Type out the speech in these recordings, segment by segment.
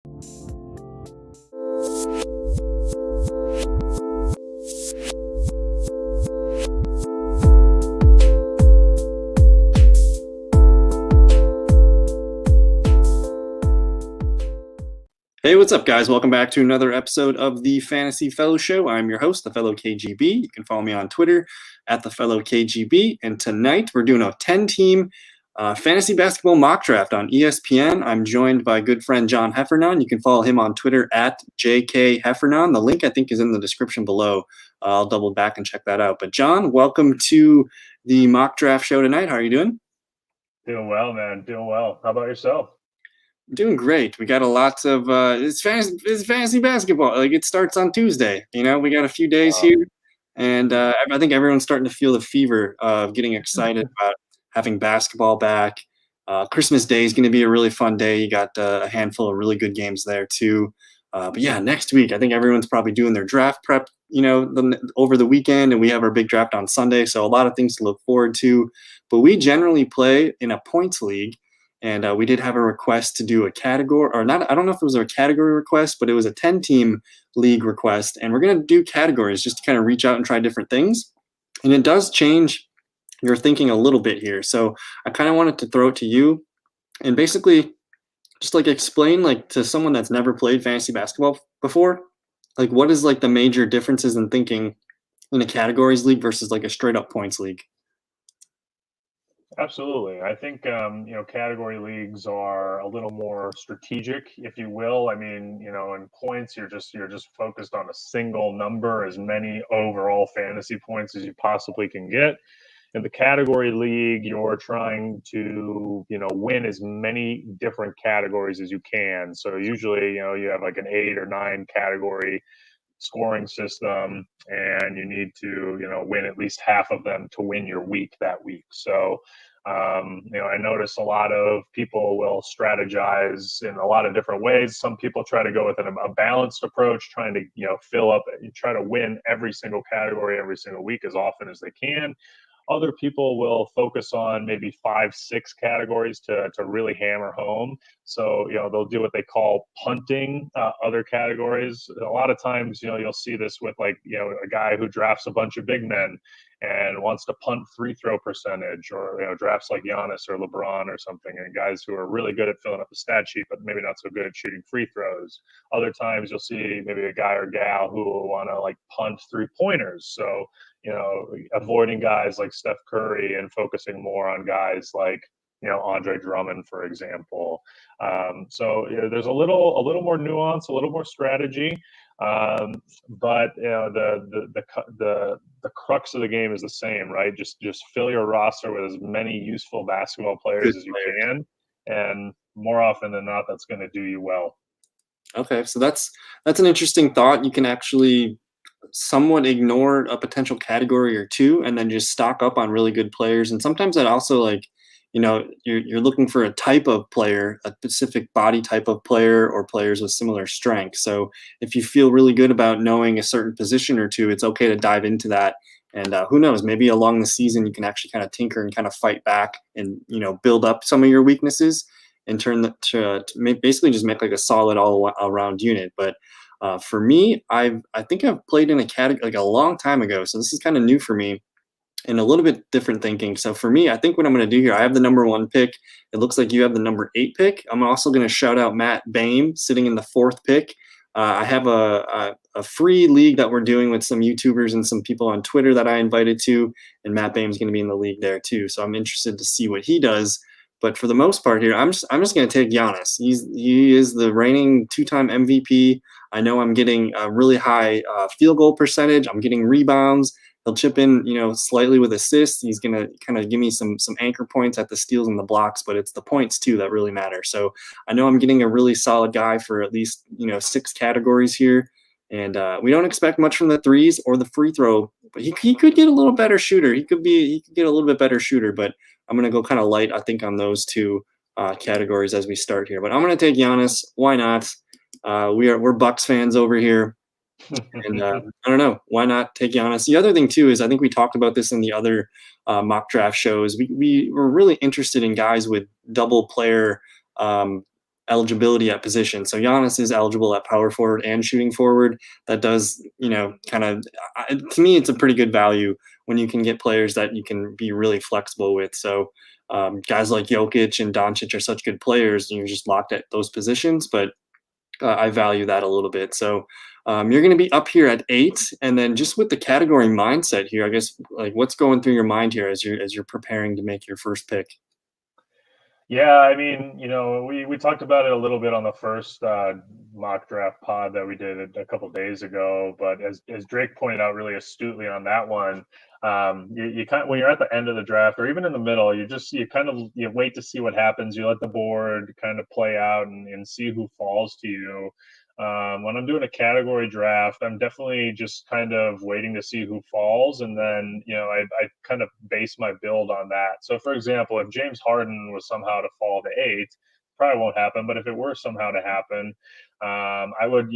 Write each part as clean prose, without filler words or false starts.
Hey, what's up, guys? Welcome back to another episode of the Fantasy Fellow Show. I'm your host, the Fellow KGB. You can follow me on Twitter at the Fellow KGB. And tonight we're doing a 10-team fantasy basketball mock draft on ESPN. I'm joined by good friend John Heffernon. You can follow him on Twitter at JK Heffernon. The link, I think, is in the description below. I'll double back and check that out. But John, welcome to the mock draft show tonight. How are you doing? Doing well, man. Doing well. How about yourself? Doing great. We got a lot of it's fantasy basketball. Like, it starts on Tuesday. We got a few days here, and I think everyone's starting to feel the fever of getting excited about having basketball back. Christmas Day is going to be a really fun day. You got a handful of really good games there too. But yeah, next week I think everyone's probably doing their draft prep. Over the weekend, and we have our big draft on Sunday. So a lot of things to look forward to. But we generally play in a points league. And we did have a request to do a category, or not. I don't know if it was a category request, but it was a 10-team league request. And we're going to do categories just to kind of reach out and try different things. And it does change your thinking a little bit here. So I kind of wanted to throw it to you and basically just explain to someone that's never played fantasy basketball before, what is the major differences in thinking in a categories league versus a straight up points league. Absolutely. I think, category leagues are a little more strategic, if you will. I mean, in points, you're just focused on a single number, as many overall fantasy points as you possibly can get. In the category league, you're trying to, win as many different categories as you can. So usually, you have an 8 or 9 category scoring system, and you need to, win at least half of them to win your week that week. So, I notice a lot of people will strategize in a lot of different ways. Some people try to go with a balanced approach, trying to, fill up and try to win every single category every single week as often as they can. Other people will focus on maybe 5-6 categories to really hammer home. So, they'll do what they call punting other categories. A lot of times, you'll see this with a guy who drafts a bunch of big men and wants to punt free throw percentage, or, drafts like Giannis or LeBron or something, and guys who are really good at filling up the stat sheet, but maybe not so good at shooting free throws. Other times you'll see maybe a guy or gal who will want to punt 3-pointers. So, avoiding guys like Steph Curry and focusing more on guys like, Andre Drummond, for example. So there's a little more nuance, a little more strategy, but the crux of the game is the same, right? Just fill your roster with as many useful basketball players as you can, and more often than not, that's going to do you well. Okay, so that's an interesting thought. You can actually somewhat ignore a potential category or two and then just stock up on really good players. And sometimes that also you're looking for a type of player, a specific body type of player, or players with similar strengths. So if you feel really good about knowing a certain position or two, it's okay to dive into that. And who knows, maybe along the season you can actually kind of tinker and kind of fight back and, build up some of your weaknesses and turn that to basically just make a solid all around unit. But for me, I think I've played in a category a long time ago, so this is kind of new for me and a little bit different thinking. So for me, I think what I'm going to do here, I have the number 1 pick. It looks like you have the number 8 pick. I'm also going to shout out Matt Boehm sitting in the 4th pick. I have a free league that we're doing with some YouTubers and some people on Twitter that I invited to, and Matt Boehm's going to be in the league there too. So I'm interested to see what he does. But for the most part here, I'm just going to take Giannis. He is the reigning 2-time MVP. I know I'm getting a really high field goal percentage. I'm getting rebounds. He'll chip in, slightly with assists. He's going to kind of give me some anchor points at the steals and the blocks, but it's the points too that really matter. So I know I'm getting a really solid guy for at least, 6 categories here. And we don't expect much from the threes or the free throw, but he could get a little better shooter. He could get a little bit better shooter, but I'm going to go kind of light, I think, on those 2 categories as we start here. But I'm going to take Giannis. Why not? We're Bucks fans over here. And I don't know, why not take Giannis? The other thing too is I think we talked about this in the other mock draft shows. We were really interested in guys with double player eligibility at position. So Giannis is eligible at power forward and shooting forward. That does, kind of, to me, it's a pretty good value when you can get players that you can be really flexible with. So guys like Jokic and Doncic are such good players, and you're just locked at those positions. But I value that a little bit. So you're going to be up here at 8, and then just with the category mindset here, I guess like what's going through your mind here as you're preparing to make your first pick. Yeah, I mean, we talked about it a little bit on the first mock draft pod that we did a couple days ago. But as Drake pointed out really astutely on that one, you kind of, when you're at the end of the draft or even in the middle, you wait to see what happens. You let the board kind of play out and see who falls to you. When I'm doing a category draft, I'm definitely just kind of waiting to see who falls, and then I kind of base my build on that. So, for example, if James Harden was somehow to fall to 8, probably won't happen. But if it were somehow to happen, I wouldn't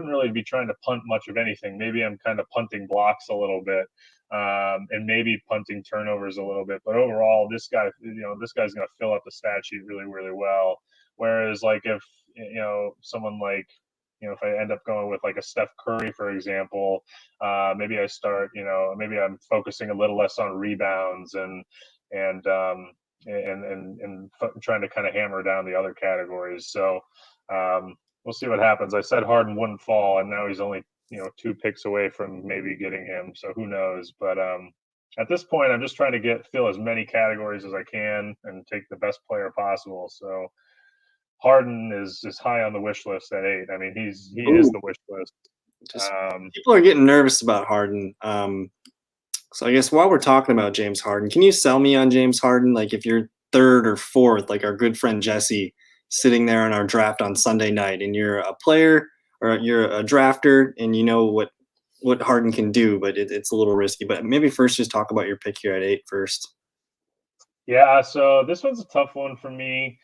really be trying to punt much of anything. Maybe I'm kind of punting blocks a little bit, and maybe punting turnovers a little bit. But overall, this guy's going to fill up the stat sheet really, really well. Whereas, like, if someone like, if I end up going with like a Steph Curry, for example, maybe I start, maybe I'm focusing a little less on rebounds and trying to kind of hammer down the other categories. So we'll see what happens. I said Harden wouldn't fall, and now he's only 2 picks away from maybe getting him. So who knows? But at this point, I'm just trying to fill as many categories as I can and take the best player possible. So Harden is high on the wish list at 8. I mean, he is the wish list. People are getting nervous about Harden. So I guess while we're talking about James Harden, can you sell me on James Harden? Like if you're 3rd or 4th, like our good friend Jesse, sitting there on our draft on Sunday night, and you're a player or you're a drafter, and you know what Harden can do, but it's a little risky. But maybe first, just talk about your pick here at 8 first. Yeah, so this one's a tough one for me.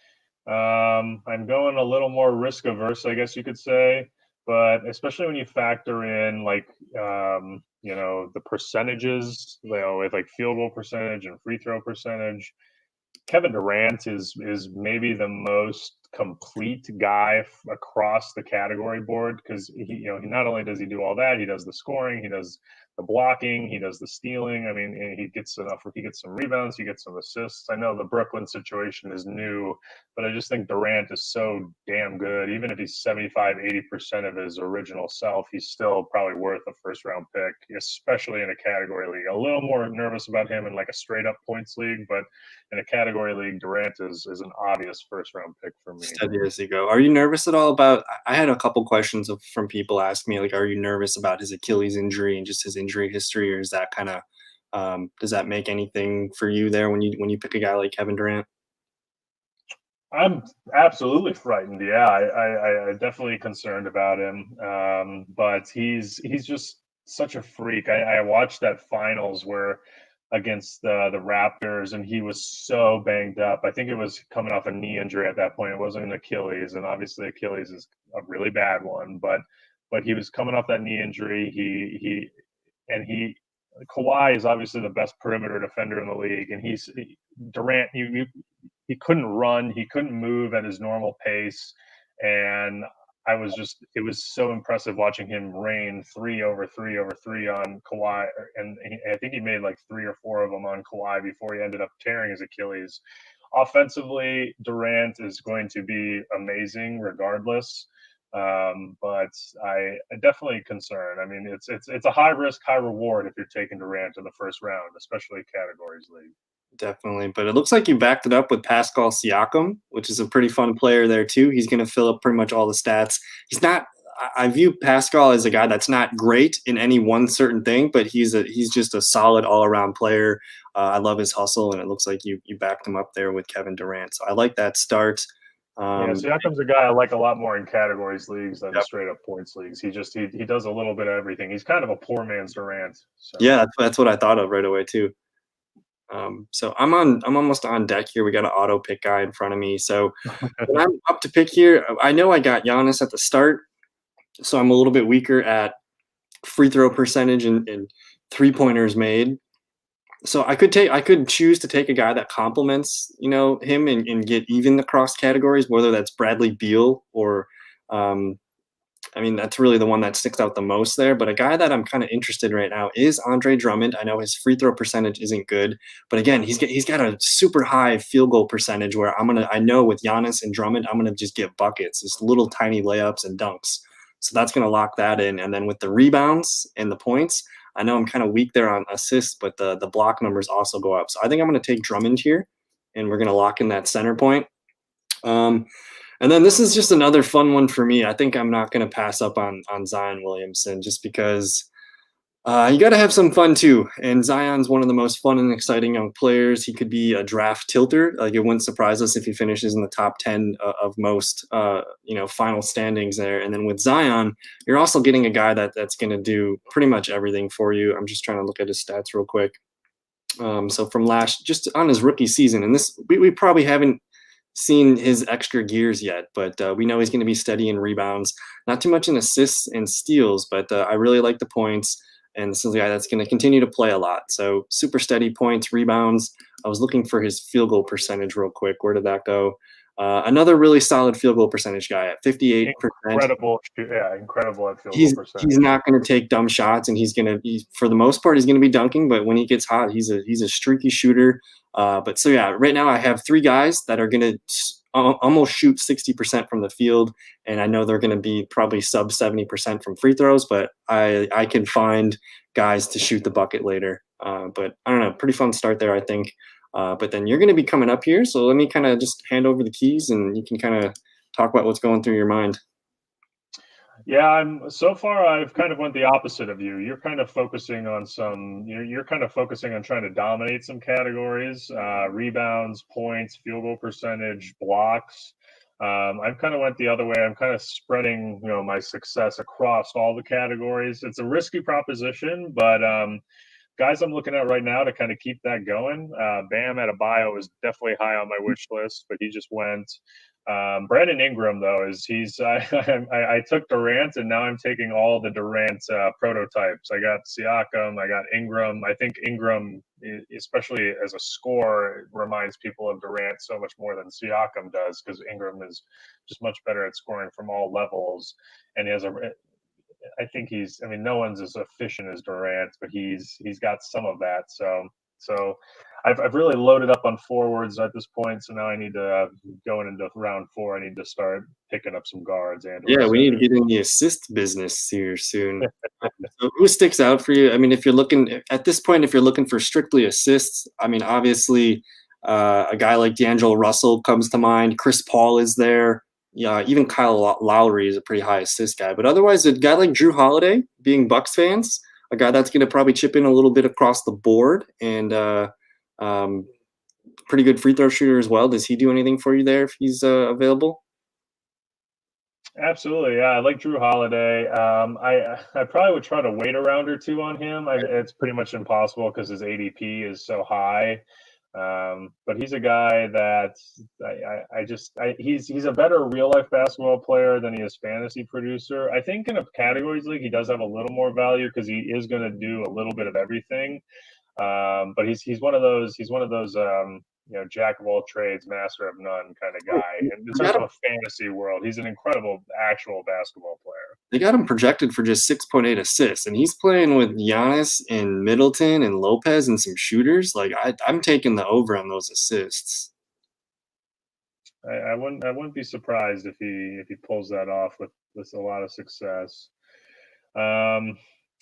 I'm going a little more risk averse, I guess you could say, but especially when you factor in like the percentages, with like field goal percentage and free throw percentage. Kevin Durant is maybe the most complete guy across the category board, because he not only does he do all that, he does the scoring, he does the blocking, he does the stealing. I mean, he gets some rebounds, he gets some assists. I know the Brooklyn situation is new, but I just think Durant is so damn good. Even if he's 75-80% of his original self, he's still probably worth a first round pick, especially in a category league. A little more nervous about him in like a straight up points league, but in a category league, Durant is an obvious first round pick for me. Steady as you go. Are you nervous at all about? I had a couple questions from people ask me, like, are you nervous about his Achilles injury and just his injury history, or is that kind of does that make anything for you there when you pick a guy like Kevin Durant? I'm absolutely frightened. Yeah, I definitely concerned about him. But he's just such a freak. I watched that finals where against the Raptors, and he was so banged up. I think it was coming off a knee injury at that point. It wasn't an Achilles, and obviously Achilles is a really bad one. But he was coming off that knee injury. Kawhi is obviously the best perimeter defender in the league, and Durant. He couldn't run, he couldn't move at his normal pace, and it was so impressive watching him rain 3 over 3 over 3 on Kawhi, and I think he made like 3 or 4 of them on Kawhi before he ended up tearing his Achilles. Offensively, Durant is going to be amazing regardless, but I definitely concerned. I mean, it's a high risk, high reward if you're taking Durant in the first round, especially categories league. Definitely, but it looks like you backed it up with Pascal Siakam, which is a pretty fun player there too. He's going to fill up pretty much all the stats. He's not. I view Pascal as a guy that's not great in any one certain thing, but he's just a solid all around player. I love his hustle, and it looks like you backed him up there with Kevin Durant. So I like that start. Yeah, Siakam's a guy I like a lot more in categories leagues than straight up points leagues. He does a little bit of everything. He's kind of a poor man's Durant. So. Yeah, that's what I thought of right away too. So I'm almost on deck here. We got an auto pick guy in front of me. So when I'm up to pick here, I know I got Giannis at the start, so I'm a little bit weaker at free throw percentage and 3-pointers made. So I could choose to take a guy that complements, him and get even across categories, whether that's Bradley Beal or, um, I mean, that's really the one that sticks out the most there. But a guy that I'm kind of interested in right now is Andre Drummond. I know his free throw percentage isn't good, but again, he's got a super high field goal percentage where I know with Giannis and Drummond, I'm gonna just get buckets, just little tiny layups and dunks. So that's gonna lock that in. And then with the rebounds and the points, I know I'm kind of weak there on assists, but the block numbers also go up. So I think I'm gonna take Drummond here, and we're gonna lock in that center point. Um, and then this is just another fun one for me. I think I'm not going to pass up on Zion Williamson just because you got to have some fun too. And Zion's one of the most fun and exciting young players. He could be a draft tilter. Like it wouldn't surprise us if he finishes in the top 10 of most final standings there. And then with Zion, you're also getting a guy that's going to do pretty much everything for you. I'm just trying to look at his stats real quick. So from just on his rookie season, and this we probably haven't seen his extra gears yet, but we know he's going to be steady in rebounds, not too much in assists and steals, but I really like the points. And this is a guy that's going to continue to play a lot. So super steady points, rebounds. I was looking for his field goal percentage real quick. Where did that go? Another really solid field goal percentage guy at 58%. Incredible, yeah, incredible at field goal percentage. He's not going to take dumb shots, and for the most part, he's going to be dunking. But when he gets hot, he's a streaky shooter. But so yeah, right now I have three guys that are going to almost shoot 60% from the field, and I know they're going to be probably sub 70% from free throws. But I can find guys to shoot the bucket later. But I don't know, pretty fun start there, I think. But then you're going to be coming up here, so let me kind of just hand over the keys, and you can kind of talk about what's going through your mind. Yeah, so far I've kind of went the opposite of you. You're kind of focusing on you're kind of focusing on trying to dominate some categories, rebounds, points, field goal percentage, blocks. I've kind of went the other way. I'm kind of spreading, my success across all the categories. It's a risky proposition, but guys I'm looking at right now to kind of keep that going. Bam Adebayo is definitely high on my wish list, but he just went. Brandon Ingram, though, I took Durant, and now I'm taking all the Durant prototypes. I got Siakam, I got Ingram. I think Ingram, especially as a scorer, reminds people of Durant so much more than Siakam does, because Ingram is just much better at scoring from all levels, and I think no one's as efficient as Durant, but he's got some of that. So I've really loaded up on forwards at this point. So now I need to going into round 4. I need to start picking up some guards. And yeah, we need to get in the assist business here soon. So who sticks out for you? I mean, if you're looking for strictly assists, I mean, obviously a guy like D'Angelo Russell comes to mind. Chris Paul is there. Yeah, even Kyle Lowry is a pretty high assist guy. But otherwise, a guy like Drew Holiday, being Bucks fans, a guy that's going to probably chip in a little bit across the board, and pretty good free throw shooter as well. Does he do anything for you there if he's available? Absolutely, yeah. I like Drew Holiday. I probably would try to wait a round or two on him. It's pretty much impossible because his ADP is so high. But he's a guy that he's a better real life basketball player than he is fantasy producer. I think in a categories league he does have a little more value because he is going to do a little bit of everything. But he's one of those jack of all trades, master of none kind of guy. And in terms of a fantasy world, he's an incredible actual basketball player. They got him projected for just 6.8 assists, and he's playing with Giannis and Middleton and Lopez and some shooters. Like I'm taking the over on those assists. I wouldn't be surprised if he pulls that off with a lot of success.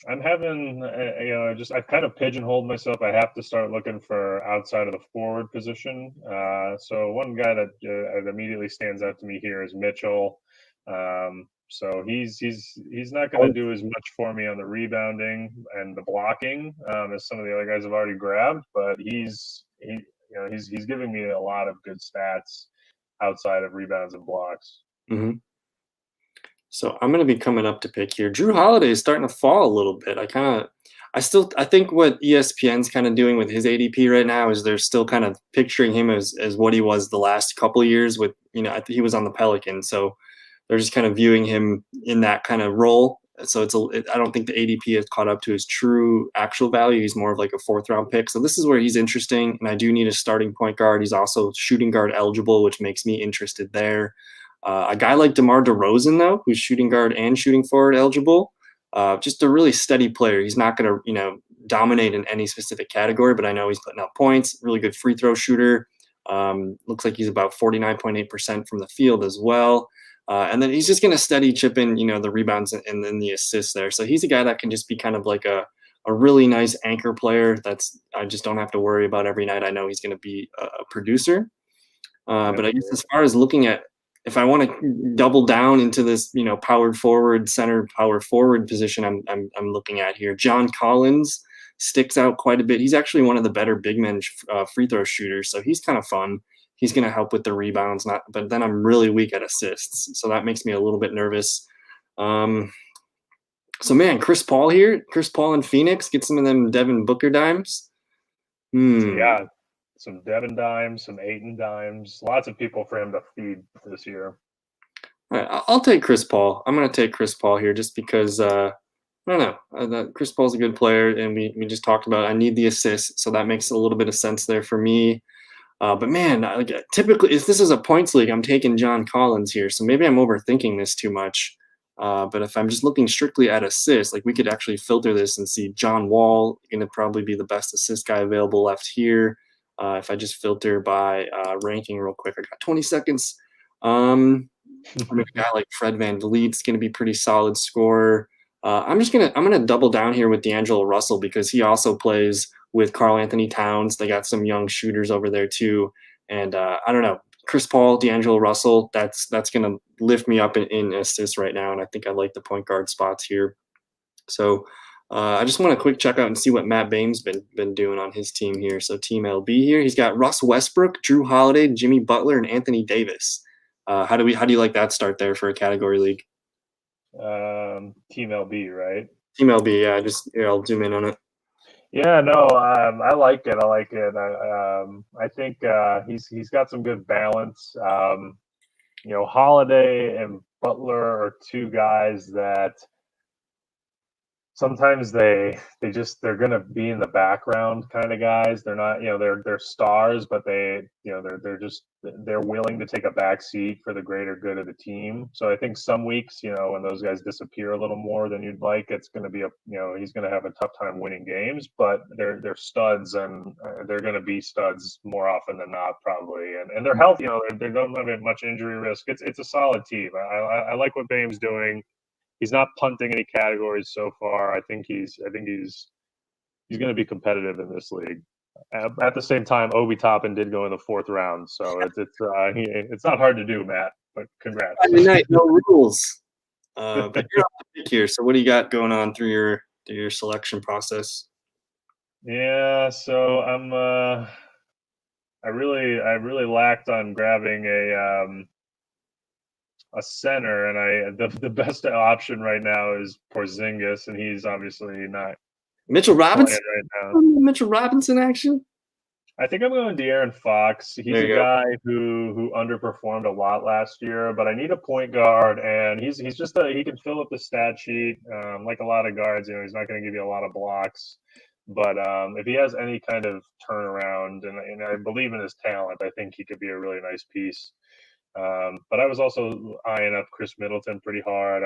I'm having, I've kind of pigeonholed myself. I have to start looking for outside of the forward position. So one guy that immediately stands out to me here is Mitchell. So he's not going to do as much for me on the rebounding and the blocking as some of the other guys I've already grabbed, but he's giving me a lot of good stats outside of rebounds and blocks. Mm-hmm. So I'm going to be coming up to pick here. Drew Holiday is starting to fall a little bit. I think what ESPN's kind of doing with his ADP right now is they're still kind of picturing him as what he was the last couple of years with, I think he was on the Pelicans. So they're just kind of viewing him in that kind of role. So I don't think the ADP has caught up to his true actual value. He's more of like a fourth round pick. So this is where he's interesting. And I do need a starting point guard. He's also shooting guard eligible, which makes me interested there. A guy like DeMar DeRozan, though, who's shooting guard and shooting forward eligible, just a really steady player. He's not going to, dominate in any specific category, but I know he's putting up points. Really good free throw shooter. Looks like he's about 49.8% from the field as well. And then he's just going to steady chip in, the rebounds and then the assists there. So he's a guy that can just be kind of like a really nice anchor player I just don't have to worry about every night. I know he's going to be a producer. But I guess as far as looking at, if I want to double down into this, power forward position, I'm looking at here. John Collins sticks out quite a bit. He's actually one of the better big men free throw shooters, so he's kind of fun. He's going to help with the rebounds, but then I'm really weak at assists, so that makes me a little bit nervous. So man, Chris Paul in Phoenix, get some of them Devin Booker dimes. Yeah, some Devin dimes, some Ayton dimes, lots of people for him to feed this year. All right, I'll take Chris Paul. I'm going to take Chris Paul here just because I don't know. Chris Paul's a good player, and we just talked about I need the assist, so that makes a little bit of sense there for me. But man, typically, if this is a points league, I'm taking John Collins here, so maybe I'm overthinking this too much. But if I'm just looking strictly at assists, we could actually filter this and see John Wall going to probably be the best assist guy available left here. If I just filter by ranking real quick, I got 20 seconds. A guy like Fred VanVleet's going to be pretty solid scorer. I'm gonna double down here with D'Angelo Russell because he also plays with Karl Anthony Towns. They got some young shooters over there too, and I don't know. Chris Paul, D'Angelo Russell, that's gonna lift me up in assists right now, and I think I like the point guard spots here. So I just want to quick check out and see what Matt Bame's been doing on his team here. So Team LB here, he's got Russ Westbrook, Drew Holiday, Jimmy Butler, and Anthony Davis. How do you like that start there for a category league? Team LB, right? Team LB, yeah. I'll zoom in on it. Yeah, no, I like it. I think he's got some good balance. Holiday and Butler are two guys that sometimes they're going to be in the background kind of guys. They're not, they're stars, but they're willing to take a back seat for the greater good of the team. So I think some weeks, when those guys disappear a little more than you'd like, it's going to be he's going to have a tough time winning games, but they're studs and they're going to be studs more often than not probably. And they're healthy, they don't have much injury risk. It's a solid team. I like what Bame's doing. He's not punting any categories so far. I think he's going to be competitive in this league. At the same time, Obi Toppin did go in the fourth round, so it's not hard to do, Matt. But congrats. Night, no rules. But you're on the pick here. So what do you got going on through your selection process? Yeah, so I really lacked on grabbing a center, and the best option right now is Porzingis, and he's obviously not Mitchell Robinson right now. Mitchell Robinson action. I think I'm going De'Aaron Fox. He's a guy who underperformed a lot last year, but I need a point guard, and he's just he can fill up the stat sheet like a lot of guards. He's not going to give you a lot of blocks, but if he has any kind of turnaround, and I believe in his talent, I think he could be a really nice piece. But I was also eyeing up Chris Middleton pretty hard.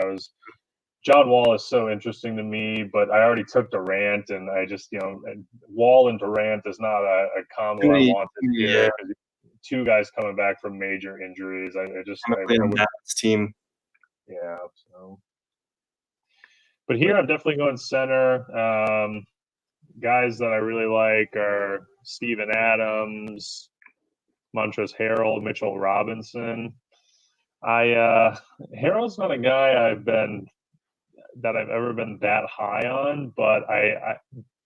John Wall is so interesting to me, but I already took Durant, and I just, Wall and Durant is not a combo I want this year. Two guys coming back from major injuries. I would team. Yeah. So, but here I'm definitely going center. Guys that I really like are Steven Adams, Montrezl Harrell, Mitchell Robinson. Harrell's not a guy I've ever been that high on, but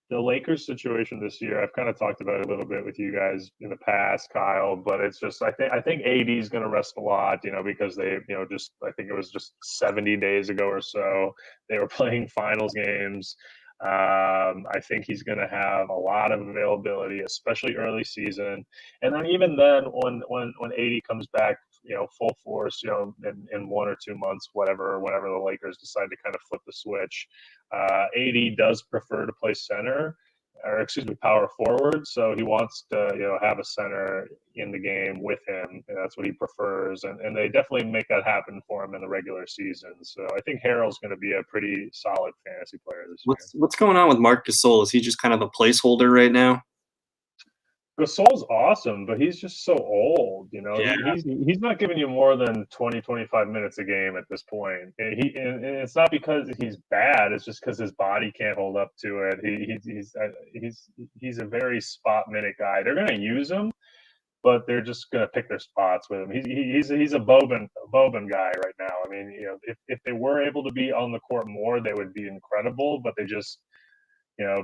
the Lakers situation this year, I've kind of talked about it a little bit with you guys in the past, Kyle, but it's just, I think AD is going to rest a lot, because they, I think it was just 70 days ago or so, they were playing finals games. I think he's going to have a lot of availability, especially early season. And then even then, when AD comes back full force, in 1 or 2 months, whenever the Lakers decide to kind of flip the switch. AD does prefer to play center, or excuse me, power forward. So he wants to, have a center in the game with him. And that's what he prefers. And they definitely make that happen for him in the regular season. So I think Harrell's going to be a pretty solid fantasy player this year. What's going on with Marc Gasol? Is he just kind of a placeholder right now? Gasol's awesome, but he's just so old. Yeah. He's not giving you more than 20, 25 minutes a game at this point. And it's not because he's bad. It's just because his body can't hold up to it. He's a very spot minute guy. They're going to use him, but they're just going to pick their spots with him. He's a Boban guy right now. I mean, if they were able to be on the court more, they would be incredible. But they just,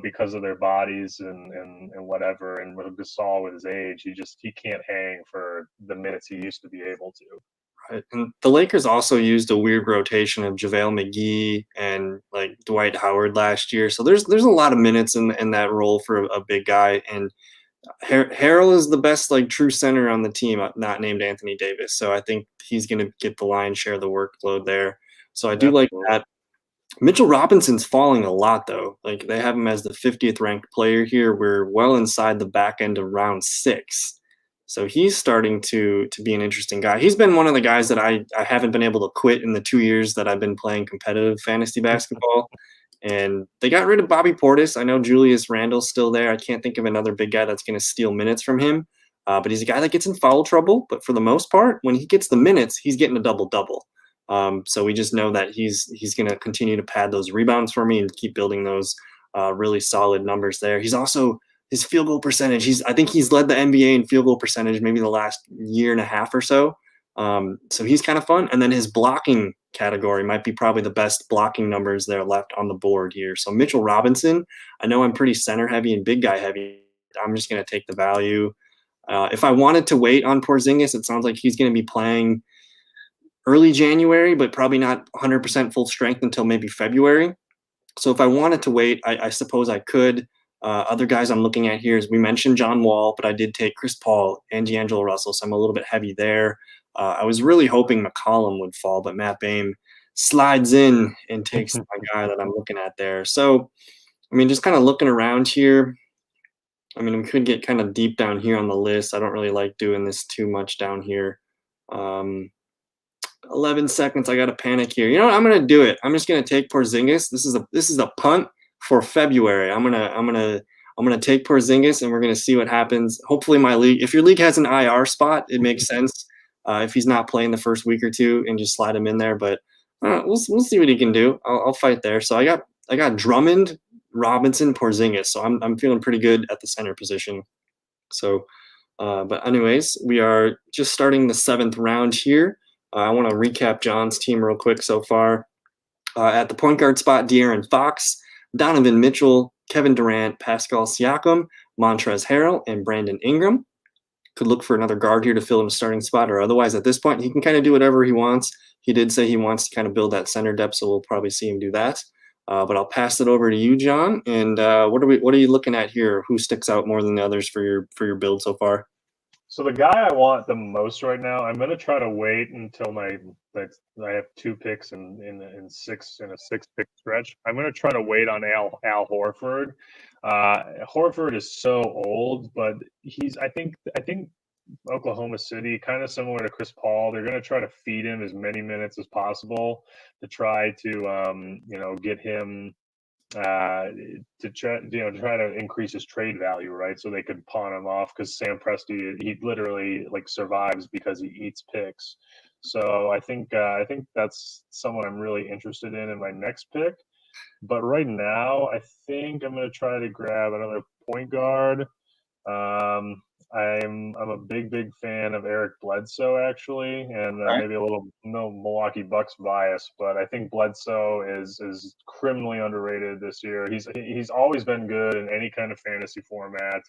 because of their bodies and whatever, and with Gasol with his age, he can't hang for the minutes he used to be able to. Right. And the Lakers also used a weird rotation of JaVale McGee and like Dwight Howard last year. So there's a lot of minutes in that role for a big guy. And Harrell is the best like true center on the team, not named Anthony Davis. So I think he's going to get the lion's share of the workload there. So I do like that. Mitchell Robinson's falling a lot, though. Like they have him as the 50th ranked player here. We're well inside the back end of round 6. So he's starting to be an interesting guy. He's been one of the guys that I haven't been able to quit in the 2 years that I've been playing competitive fantasy basketball. And they got rid of Bobby Portis. I know Julius Randle's still there. I can't think of another big guy that's going to steal minutes from him. But he's a guy that gets in foul trouble. But for the most part, when he gets the minutes, he's getting a double-double. So we just know that he's going to continue to pad those rebounds for me and keep building those really solid numbers there. He's also his field goal percentage. I think he's led the NBA in field goal percentage maybe the last year and a half or so. So he's kind of fun. And then his blocking category might be probably the best blocking numbers there left on the board here. So Mitchell Robinson, I know I'm pretty center heavy and big guy heavy. I'm just going to take the value. If I wanted to wait on Porzingis, it sounds like he's going to be playing early January, but probably not 100% full strength until maybe February. So if I wanted to wait, I suppose I could. Other guys I'm looking at here is we mentioned John Wall, but I did take Chris Paul and D'Angelo Russell, so I'm a little bit heavy there. I was really hoping McCollum would fall, but Matt Boehm slides in and takes my guy that I'm looking at there. So, I mean, just kind of looking around here, I mean, we could get kind of deep down here on the list. I don't really like doing this too much down here. 11 seconds. I got to panic here. You know what? I'm going to do it. I'm just going to take Porzingis. This is a punt for February. I'm going to take Porzingis and we're going to see what happens. Hopefully my league, if your league has an IR spot, it makes sense. If he's not playing the first week or two and just slide him in there, but we'll see what he can do. I'll fight there. So I got Drummond, Robinson, Porzingis. So I'm feeling pretty good at the center position. So, but anyways, we are just starting the 7th round here. I want to recap John's team real quick so far. At the point guard spot, De'Aaron Fox, Donovan Mitchell, Kevin Durant, Pascal Siakam, Montrezl Harrell, and Brandon Ingram. Could look for another guard here to fill in a starting spot, or otherwise at this point, he can kind of do whatever he wants. He did say he wants to kind of build that center depth, so we'll probably see him do that. But I'll pass it over to you, John. And what are you looking at here? Who sticks out more than the others for your build so far? So the guy I want the most right now, I'm going to try to wait until I have 2 picks in a 6-pick stretch. I'm going to try to wait on Al Horford. Horford is so old, but I think Oklahoma City, kind of similar to Chris Paul, they're going to try to feed him as many minutes as possible to try to get him to try to increase his trade value, right? So they could pawn him off, because Sam Presti, he literally like survives because he eats picks. So I think that's someone I'm really interested in my next pick. But right now, I think I'm going to try to grab another point guard. I'm a big fan of Eric Bledsoe, actually, and maybe a little Milwaukee Bucks bias, but I think Bledsoe is criminally underrated this year. He's always been good in any kind of fantasy format.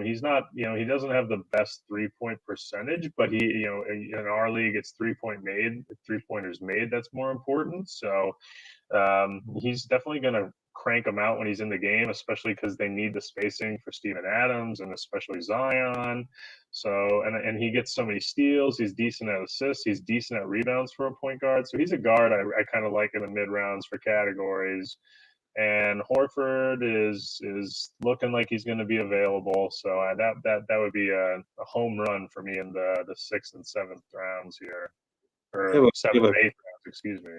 He's not, he doesn't have the best 3-point percentage, but in our league, it's 3-pointers made that's more important. So he's definitely going to crank him out when he's in the game, especially because they need the spacing for Steven Adams and especially Zion. So, and he gets so many steals. He's decent at assists. He's decent at rebounds for a point guard. So he's a guard I kind of like in the mid rounds for categories. And Horford is looking like he's going to be available. So that would be a home run for me in the 6th and 7th rounds here, or 7th and 8th rounds. Excuse me.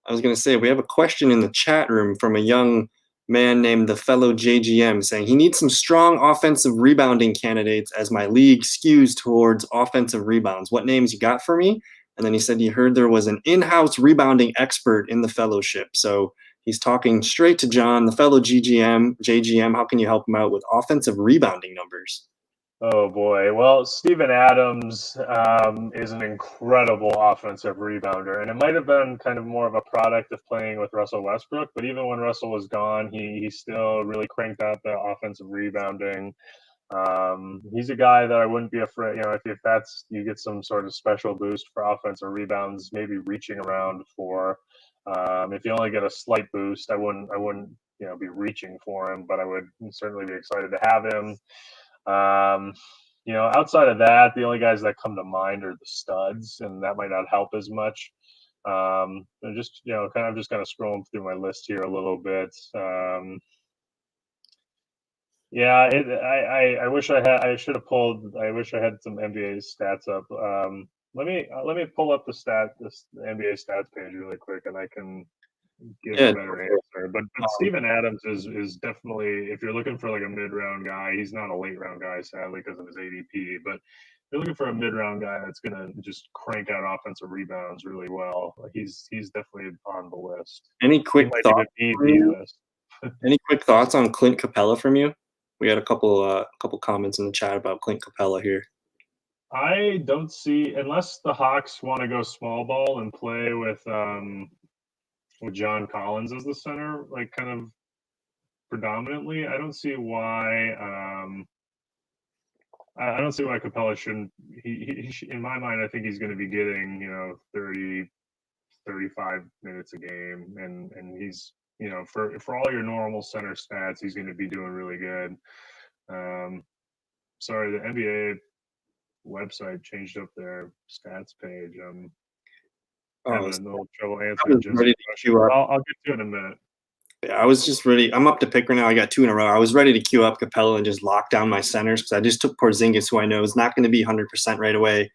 I was going to say, we have a question in the chat room from a young man named the fellow JGM saying he needs some strong offensive rebounding candidates as my league skews towards offensive rebounds. What names you got for me? And then he said he heard there was an in-house rebounding expert in the fellowship. So he's talking straight to John, the fellow JGM. How can you help him out with offensive rebounding numbers? Oh boy. Well, Steven Adams is an incredible offensive rebounder, and it might have been kind of more of a product of playing with Russell Westbrook, but even when Russell was gone, he still really cranked out the offensive rebounding. He's a guy that I wouldn't be afraid, if that's, you get some sort of special boost for offensive rebounds, maybe reaching around for, if you only get a slight boost, I wouldn't, be reaching for him, but I would certainly be excited to have him. Outside of that, the only guys that come to mind are the studs, and that might not help as much. I'm just, kind of scrolling through my list here a little bit. Yeah, I wish I should have pulled. I wish I had some NBA stats up. Let me pull up the NBA stats page really quick, and I can give a better answer. But Steven Adams is definitely, if you're looking for like a mid-round guy, he's not a late-round guy, sadly, because of his ADP. But if you're looking for a mid-round guy that's going to just crank out offensive rebounds really well, he's definitely on the list. Any quick thoughts? Any quick thoughts on Clint Capela from you? We had a couple comments in the chat about Clint Capela here. I don't see, unless the Hawks want to go small ball and play with John Collins as the center, like kind of predominantly, I don't see why. I don't see why Capela shouldn't. He in my mind, I think he's going to be getting 30, 35 minutes a game, and he's for all your normal center stats, he's going to be doing really good. Sorry, the NBA website changed up their stats page. Having a little trouble answering just the question. I'll get to it in a minute. Yeah, I was just ready. I'm up to pick right now. I got 2 in a row. I was ready to queue up Capela and just lock down my centers because I just took Porzingis, who I know is not going to be 100% right away.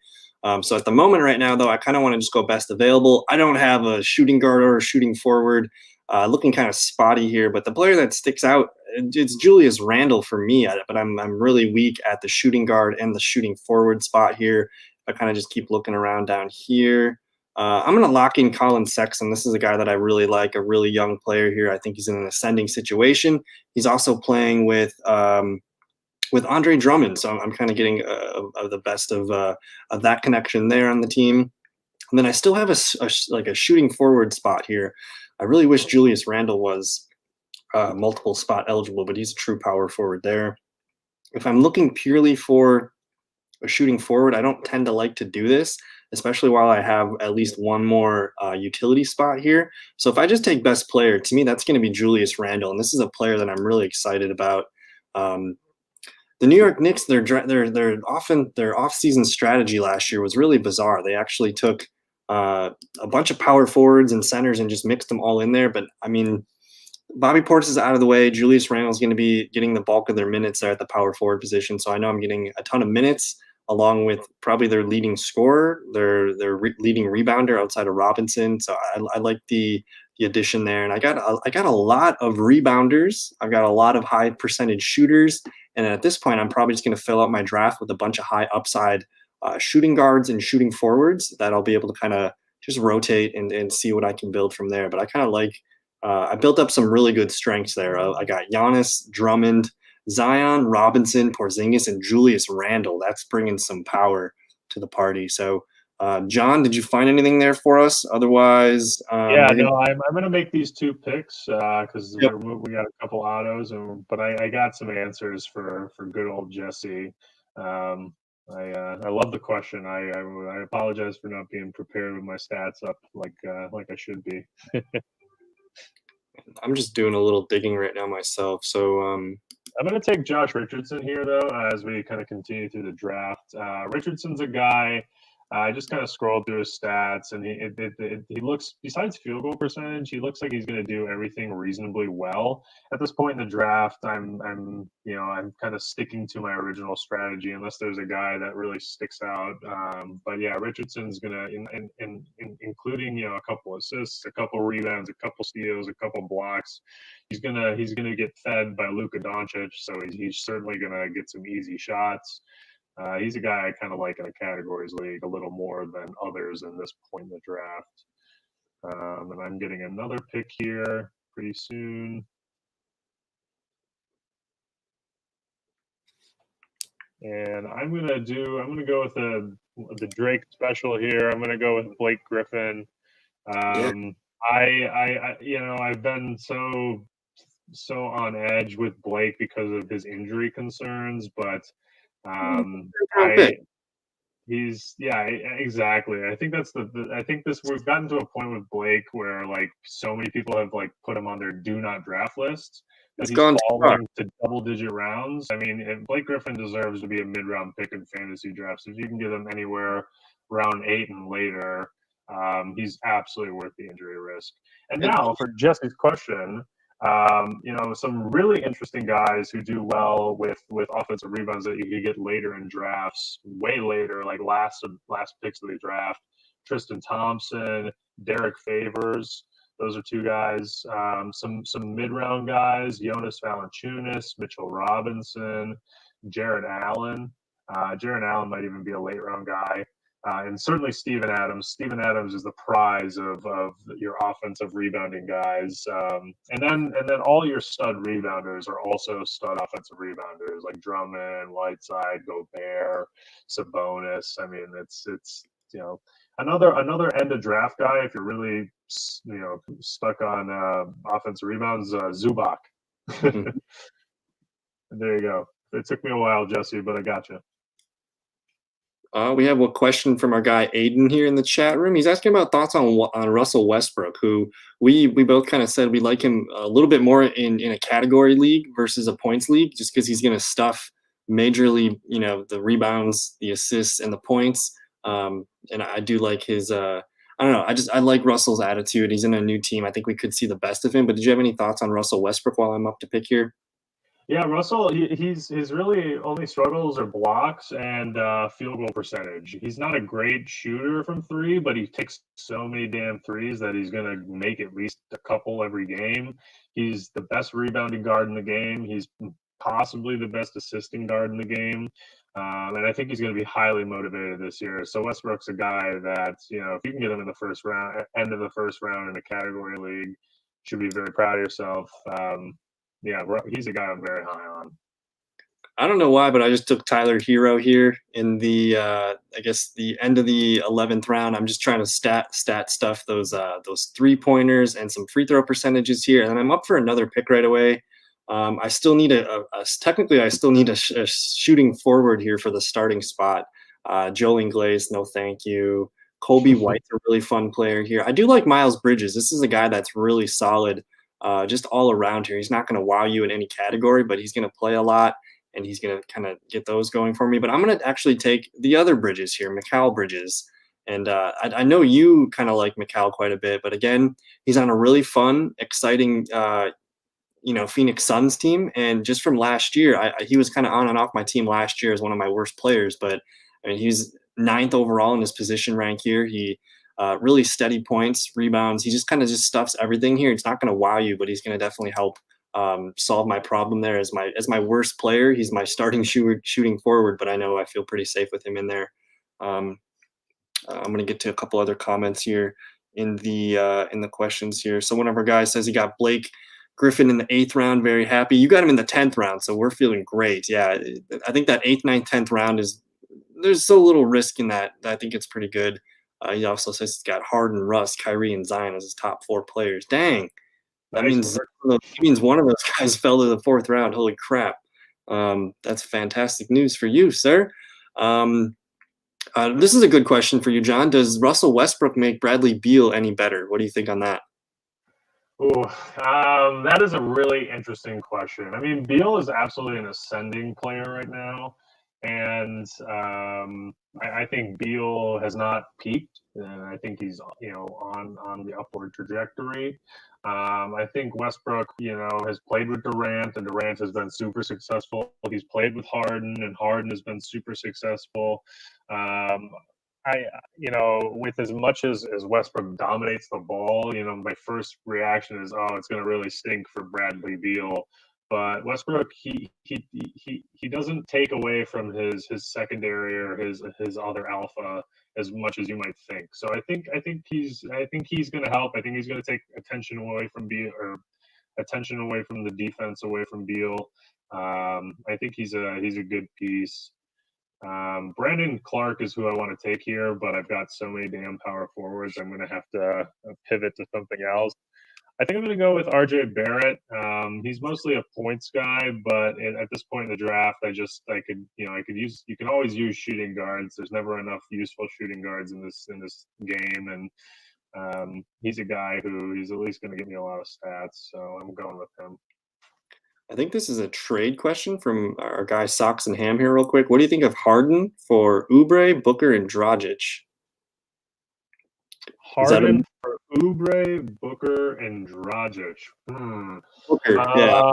So at the moment right now, though, I kind of want to just go best available. I don't have a shooting guard or a shooting forward. Looking kind of spotty here, but the player that sticks out, it's Julius Randle for me. But I'm really weak at the shooting guard and the shooting forward spot here. I kind of just keep looking around down here. I'm going to lock in Colin Sexton. This is a guy that I really like, a really young player here. I think he's in an ascending situation. He's also playing with Andre Drummond, so I'm kind of getting the best of that connection there on the team. And then I still have a shooting forward spot here. I really wish Julius Randle was multiple spot eligible, but he's a true power forward there. If I'm looking purely for a shooting forward, I don't tend to like to do this, especially while I have at least one more utility spot here. So if I just take best player, to me, that's going to be Julius Randle. And this is a player that I'm really excited about. The New York Knicks, their off-season strategy last year was really bizarre. They actually took a bunch of power forwards and centers and just mixed them all in there. But I mean, Bobby Portis is out of the way. Julius Randle is going to be getting the bulk of their minutes there at the power forward position. So I know I'm getting a ton of minutes, along with probably their leading scorer, their leading rebounder outside of Robinson. So I like the addition there. And I got a lot of rebounders. I've got a lot of high percentage shooters. And at this point, I'm probably just going to fill out my draft with a bunch of high upside shooting guards and shooting forwards that I'll be able to kind of just rotate and see what I can build from there. But I kind of like, I built up some really good strengths there. I got Giannis, Drummond, Zion, Robinson, Porzingis, and Julius Randle. That's bringing some power to the party. So, John, did you find anything there for us? Otherwise, I'm going to make these 2 picks because we got a couple autos, but I got some answers for good old Jesse. I love the question. I apologize for not being prepared with my stats up like I should be. I'm just doing a little digging right now myself. So I'm going to take Josh Richardson here, though, as we kind of continue through the draft. Richardson's a guy. I just kind of scrolled through his stats, and he looks, besides field goal percentage, he looks like he's going to do everything reasonably well. At this point in the draft, I'm kind of sticking to my original strategy, unless there's a guy that really sticks out. But yeah, Richardson's going to, including a couple assists, a couple rebounds, a couple steals, a couple blocks. He's gonna get fed by Luka Doncic, so he's certainly gonna get some easy shots. He's a guy I kind of like in a categories league a little more than others in this point in the draft. And I'm getting another pick here pretty soon. And I'm gonna go with the Drake special here. I'm gonna go with Blake Griffin. yeah, I've been so on edge with Blake because of his injury concerns, but exactly. I think I think we've gotten to a point with Blake where like so many people have like put him on their do not draft list that it's he's gone too far. falling to double digit rounds. I mean, Blake Griffin deserves to be a mid round pick in fantasy drafts. If you can get him anywhere round 8 and later, he's absolutely worth the injury risk. And now for Jesse's question, some really interesting guys who do well with offensive rebounds that you could get later in drafts, way later, like last picks of the draft. Tristan Thompson, Derek Favors, those are two guys. Some mid round guys: Jonas Valanciunas, Mitchell Robinson, Jared Allen. Jared Allen might even be a late round guy. And certainly Steven Adams. Steven Adams is the prize of your offensive rebounding guys. And then all your stud rebounders are also stud offensive rebounders like Drummond, Whiteside, Gobert, Sabonis. I mean, it's another end of draft guy if you're really stuck on offensive rebounds. Zubac. There you go. It took me a while, Jesse, but I got you. We have a question from our guy Aiden here in the chat room. He's asking about thoughts on Russell Westbrook, who we both kind of said we like him a little bit more in a category league versus a points league, just because he's going to stuff majorly, the rebounds, the assists, and the points. And I do like his. I don't know. I like Russell's attitude. He's in a new team. I think we could see the best of him. But did you have any thoughts on Russell Westbrook while I'm up to pick here? Yeah, Russell, his really only struggles are blocks and field goal percentage. He's not a great shooter from three, but he takes so many damn threes that he's going to make at least a couple every game. He's the best rebounding guard in the game. He's possibly the best assisting guard in the game. And I think he's going to be highly motivated this year. So Westbrook's a guy that, if you can get him in the first round, end of the first round in a category league, should be very proud of yourself. Yeah, he's a guy I'm very high on. I don't know why, but I just took Tyler Hero here in the I guess the end of the 11th round. I'm just trying to stat stuff those 3-pointers and some free throw percentages here, and I'm up for another pick right away. I still need technically I still need a shooting forward here for the starting spot. Joel Ingles, no thank you. Kobe White's a really fun player here. I do like Miles Bridges. This is a guy that's really solid. Just all around here. He's not going to wow you in any category, but he's going to play a lot, and he's going to kind of get those going for me. But I'm going to actually take the other Bridges here, Macau Bridges. And I know you kind of like Macau quite a bit, but again, he's on a really fun, exciting, Phoenix Suns team. And just from last year, he was kind of on and off my team last year as one of my worst players. But I mean, he's 9th overall in his position rank here. He really steady points, rebounds. He just kind of stuffs everything here. It's not going to wow you, but he's going to definitely help solve my problem there as my worst player. He's my starting shooting forward, but I know I feel pretty safe with him in there. I'm going to get to a couple other comments here in the questions here. So one of our guys says he got Blake Griffin in the 8th round. Very happy. You got him in the 10th round, so we're feeling great. Yeah, I think that 8th, 9th, 10th round there's so little risk in that. I think it's pretty good. He also says he's got Harden, Russ, Kyrie, and Zion as his top 4 players. Dang. That means one of those guys fell to the 4th round. Holy crap. That's fantastic news for you, sir. This is a good question for you, John. Does Russell Westbrook make Bradley Beal any better? What do you think on that? Ooh, that is a really interesting question. I mean, Beal is absolutely an ascending player right now, and I think Beal has not peaked, and I think he's on the upward trajectory. I think Westbrook, has played with Durant, and Durant has been super successful. He's played with Harden, and Harden has been super successful. Um, with as much as Westbrook dominates the ball, my first reaction is, oh, it's going to really stink for Bradley Beal. But Westbrook, he doesn't take away from his secondary or his other alpha as much as you might think. So I think he's going to help. I think he's going to take attention away from Beal, or attention away from the defense, away from Beal. I think he's a good piece. Brandon Clark is who I want to take here, but I've got so many damn power forwards. I'm going to have to pivot to something else. I think I'm going to go with RJ Barrett. He's mostly a points guy, but at this point in the draft, I could use. You can always use shooting guards. There's never enough useful shooting guards in this game, and he's a guy who he's at least going to give me a lot of stats. So I'm going with him. I think this is a trade question from our guy Socks and Ham here, real quick. What do you think of Harden for Oubre, Booker, and Dragic? Harden for Oubre, Booker, and Dragic. Booker, yeah.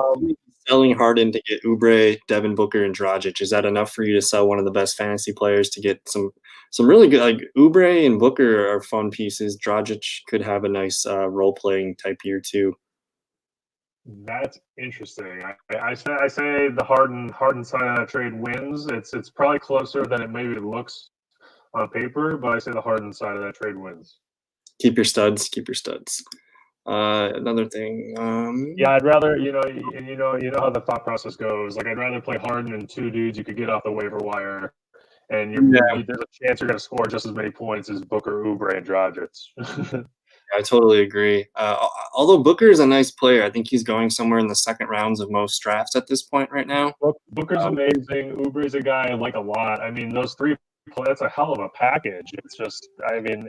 Selling Harden to get Oubre, Devin Booker, and Dragic. Is that enough for you to sell one of the best fantasy players to get some really good, like Oubre and Booker are fun pieces. Dragic could have a nice role-playing type year too. That's interesting. I say the Harden side of that trade wins. It's probably closer than it maybe looks on paper, but I say the Harden side of that trade wins. Keep your studs. Keep your studs. Another thing. Yeah, I'd rather you know how the thought process goes. Like I'd rather play Harden and two dudes you could get off the waiver wire, and there's a chance you're going to score just as many points as Booker, Oubre, and Dragic. I totally agree. Although Booker is a nice player, I think he's going somewhere in the second rounds of most drafts at this point right now. Booker's amazing. Oubre's a guy I like a lot. I mean, those three, that's a hell of a package. It's just, I mean,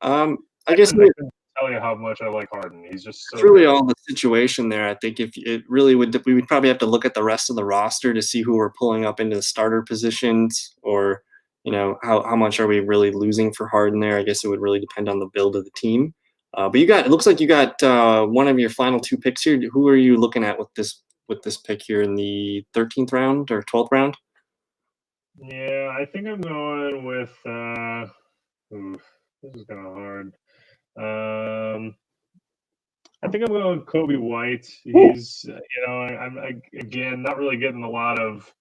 I guess I couldn't tell you how much I like Harden. He's just so really all the situation there. I think if it really would, we would probably have to look at the rest of the roster to see who we're pulling up into the starter positions, or how much are we really losing for Harden there. I guess it would really depend on the build of the team. But it looks like you got one of your final two picks here. Who are you looking at with this pick here in the 13th round or 12th round? Yeah, I think I'm going with. This is kind of hard. I think I'm going with Kobe White. He's, I'm again not really getting a lot of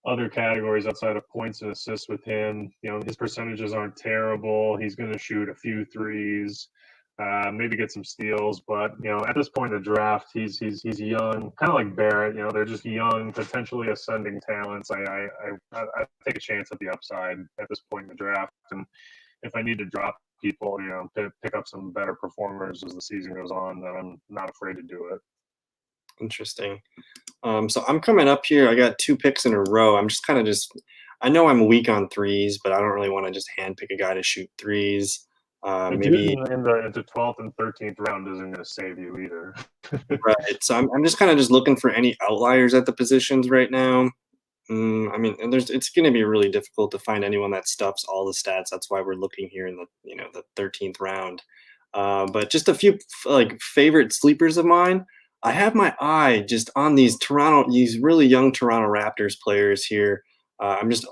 other categories outside of points and assists with him. His percentages aren't terrible. He's going to shoot a few threes. Maybe get some steals, but at this point in the draft, he's young, kind of like Barrett. They're just young, potentially ascending talents. I take a chance at the upside at this point in the draft, and if I need to drop people, pick up some better performers as the season goes on, then I'm not afraid to do it. Interesting. So I'm coming up here. I got two picks in a row. I'm just I know I'm weak on threes, but I don't really want to just handpick a guy to shoot threes. Maybe in the 12th and 13th round isn't going to save you either. Right. So I'm just kind of just looking for any outliers at the positions right now. I mean, and it's going to be really difficult to find anyone that stuffs all the stats. That's why we're looking here in the 13th round. But just a few favorite sleepers of mine. I have my eye just on these really young Toronto Raptors players here. I'm just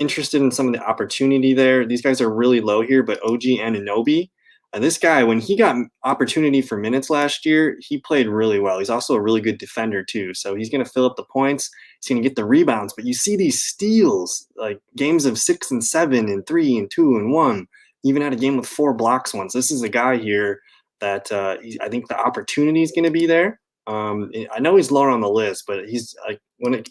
interested in some of the opportunity there. These guys are really low here, but OG Anunoby, this guy, when he got opportunity for minutes last year, he played really well. He's also a really good defender too. So he's going to fill up the points. He's going to get the rebounds. But you see these steals, like games of 6 and 7 and 3 and 2 and 1. He even had a game with 4 blocks once. This is a guy here that I think the opportunity is going to be there. I know he's lower on the list, but he's like one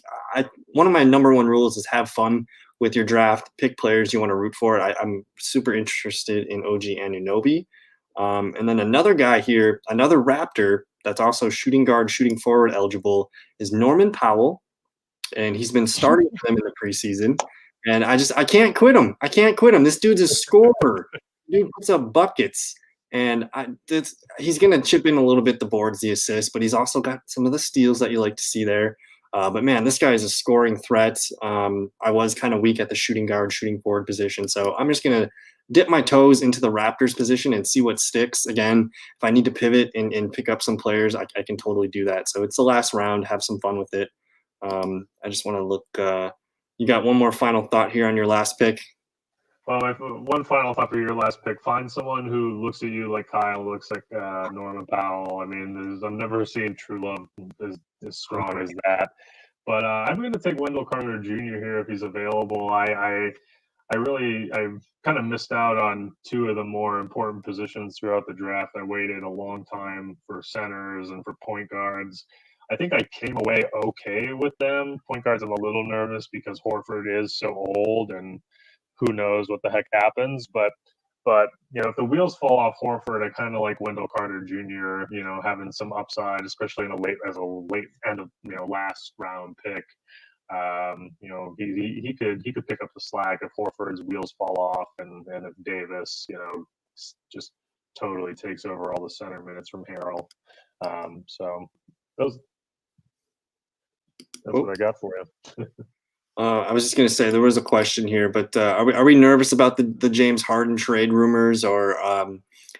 of my number one rules is have fun with your draft, pick players you want to root for. I'm super interested in OG Anunoby. And then another guy here, another Raptor that's also shooting guard, shooting forward eligible is Norman Powell. And he's been starting for them in the preseason. And I can't quit him. I can't quit him. This dude's a scorer. Dude puts up buckets. And he's going to chip in a little bit the boards, the assists, but he's also got some of the steals that you like to see there. But man, this guy is a scoring threat. I was kind of weak at the shooting guard, shooting forward position. So I'm just going to dip my toes into the Raptors position and see what sticks. Again, if I need to pivot and pick up some players, I can totally do that. So it's the last round. Have some fun with it. I just want to look. You got one more final thought here on your last pick? Well, one final thought for your last pick. Find someone who looks at you like Kyle looks like Norman Powell. I mean, I've never seen true love as strong as that. But I'm going to take Wendell Carter Jr. here if he's available. I kind of missed out on two of the more important positions throughout the draft. I waited a long time for centers and for point guards. I think I came away okay with them. Point guards, I'm a little nervous because Horford is so old and who knows what the heck happens. But if the wheels fall off Horford, I kind of like Wendell Carter Jr. Having some upside, especially in a late end of last round pick. He could pick up the slack if Horford's wheels fall off, and if Davis just totally takes over all the center minutes from Harrell. So that's what I got for you. I was just going to say there was a question here, but are we nervous about the James Harden trade rumors, or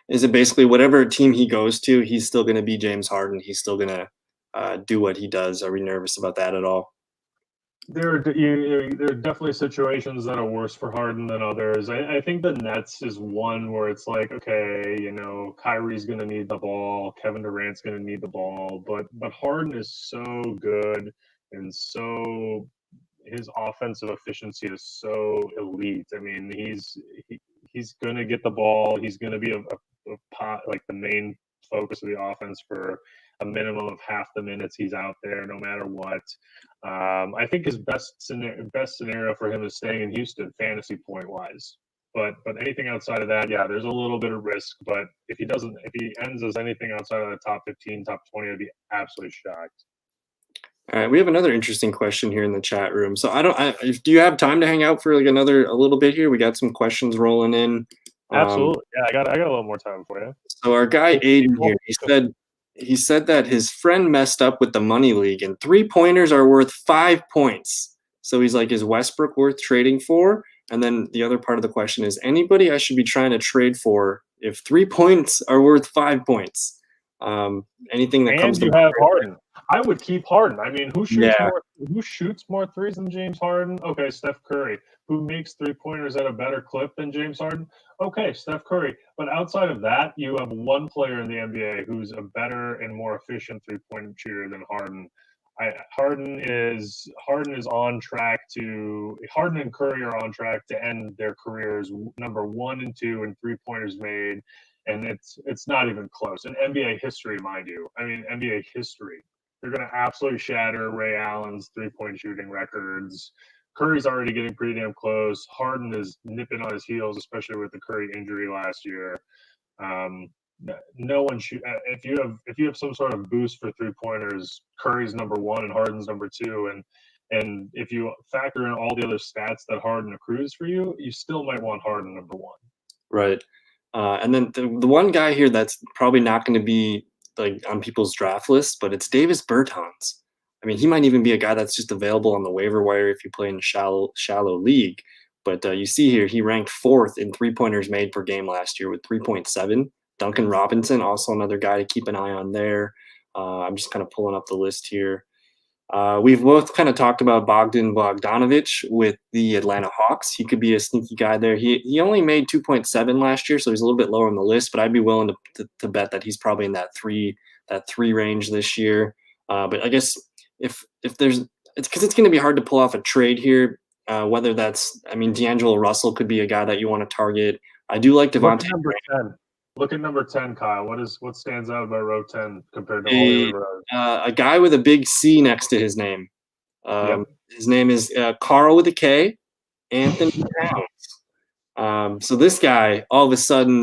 is it basically whatever team he goes to, he's still going to be James Harden? He's still going to do what he does. Are we nervous about that at all? There are definitely situations that are worse for Harden than others. I think the Nets is one where it's like, okay, Kyrie's going to need the ball, Kevin Durant's going to need the ball, but Harden is so good and so his offensive efficiency is so elite. I mean, he's going to get the ball. He's going to be like the main focus of the offense for a minimum of half the minutes he's out there, no matter what. I think his best scenario for him is staying in Houston, fantasy point wise. But anything outside of that, yeah, there's a little bit of risk. But if he ends as anything outside of the top 15, top 20, I'd be absolutely shocked. All right, we have another interesting question here in the chat room. So do you have time to hang out for like a little bit here? We got some questions rolling in. Absolutely, yeah, I got a little more time for you. So our guy Aiden here, he said that his friend messed up with the money league, and 3-pointers are worth 5 points. So he's like, is Westbrook worth trading for? And then the other part of the question is, anybody I should be trying to trade for if 3 points are worth 5 points? Anything that comes to mind. You have Harden. I would keep Harden. I mean, who shoots more threes than James Harden? Okay, Steph Curry. Who makes 3-pointers at a better clip than James Harden? Okay, Steph Curry. But outside of that, you have one player in the NBA who's a better and more efficient 3-point shooter than Harden. Harden on track to. Harden and Curry are on track to end their careers number 1 and 2 in 3-pointers made, and it's not even close. In NBA history, mind you. I mean, NBA history. They're going to absolutely shatter Ray Allen's 3-point shooting records. Curry's already getting pretty damn close. Harden is nipping on his heels, especially with the Curry injury last year. No one should. If you have some sort of boost for 3-pointers, Curry's number 1 and Harden's number 2, and if you factor in all the other stats that Harden accrues for you, you still might want Harden number 1. Right, and then the one guy here that's probably not going to be like on people's draft lists, but it's Davis Bertons. I mean, he might even be a guy that's just available on the waiver wire if you play in a shallow league. But you see here, he ranked 4th in 3-pointers made per game last year with 3.7. Duncan Robinson, also another guy to keep an eye on there. I'm just kind of pulling up the list here. We've both kind of talked about Bogdan Bogdanovic with the Atlanta Hawks. He could be a sneaky guy there. He only made 2.7 last year, so he's a little bit lower on the list, but I'd be willing to bet that he's probably in that three range this year. But I guess if there's – it's because it's going to be hard to pull off a trade here, whether that's – I mean, D'Angelo Russell could be a guy that you want to target. I do like Devontae. Look at number 10, Kyle. What stands out about row 10 compared to all the other rows? A guy with a big C next to his name. His name is Carl with a K, Anthony Towns. So this guy, all of a sudden,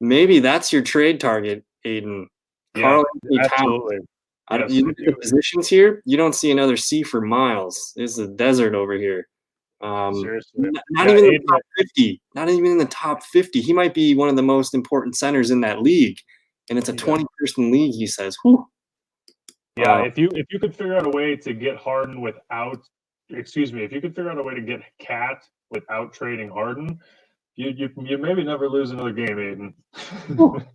maybe that's your trade target, Aiden. Carl Anthony absolutely. Towns. You look at the positions here, you don't see another C for miles. It's a desert over here. Seriously, Not yeah, even in the top 50. Not even in the top 50. He might be one of the most important centers in that league, and it's a yeah. 20-person league. He says, "Whew." Yeah, Uh, if you could figure out a way to get Harden without, excuse me, if you could figure out a way to get Cat without trading Harden, you maybe never lose another game, whew. Aiden.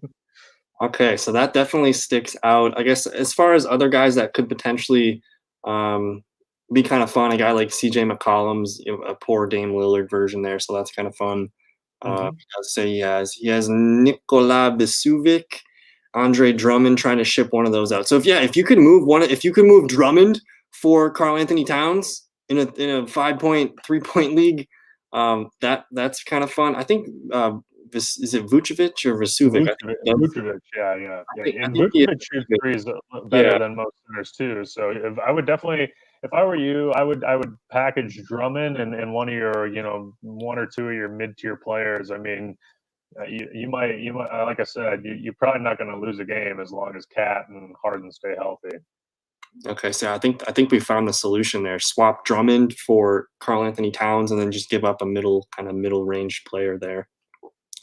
Okay, so that definitely sticks out. I guess as far as other guys that could potentially um, be kind of fun, a guy like CJ McCollum's a poor Dame Lillard version there, so that's kind of fun. Hmm. I'd say he has Nikola Vesuvic, Andre Drummond trying to ship one of those out. So if you could move if you could move Drummond for Karl Anthony Towns in a 5 point 3 point league, that's kind of fun. I think is it Vucevic or Vesuvic? Vucevic, yeah, I and think he is Vucevic shoots good. threes better Yeah. than most centers too. So if I would definitely, if I were you, I would package Drummond and one of your, one or two of your mid tier players. I mean, you might, like I said, you're probably not going to lose a game as long as Cat and Harden stay healthy. Okay, so I think we found the solution there. Swap Drummond for Karl Anthony Towns, and then just give up a middle range player there.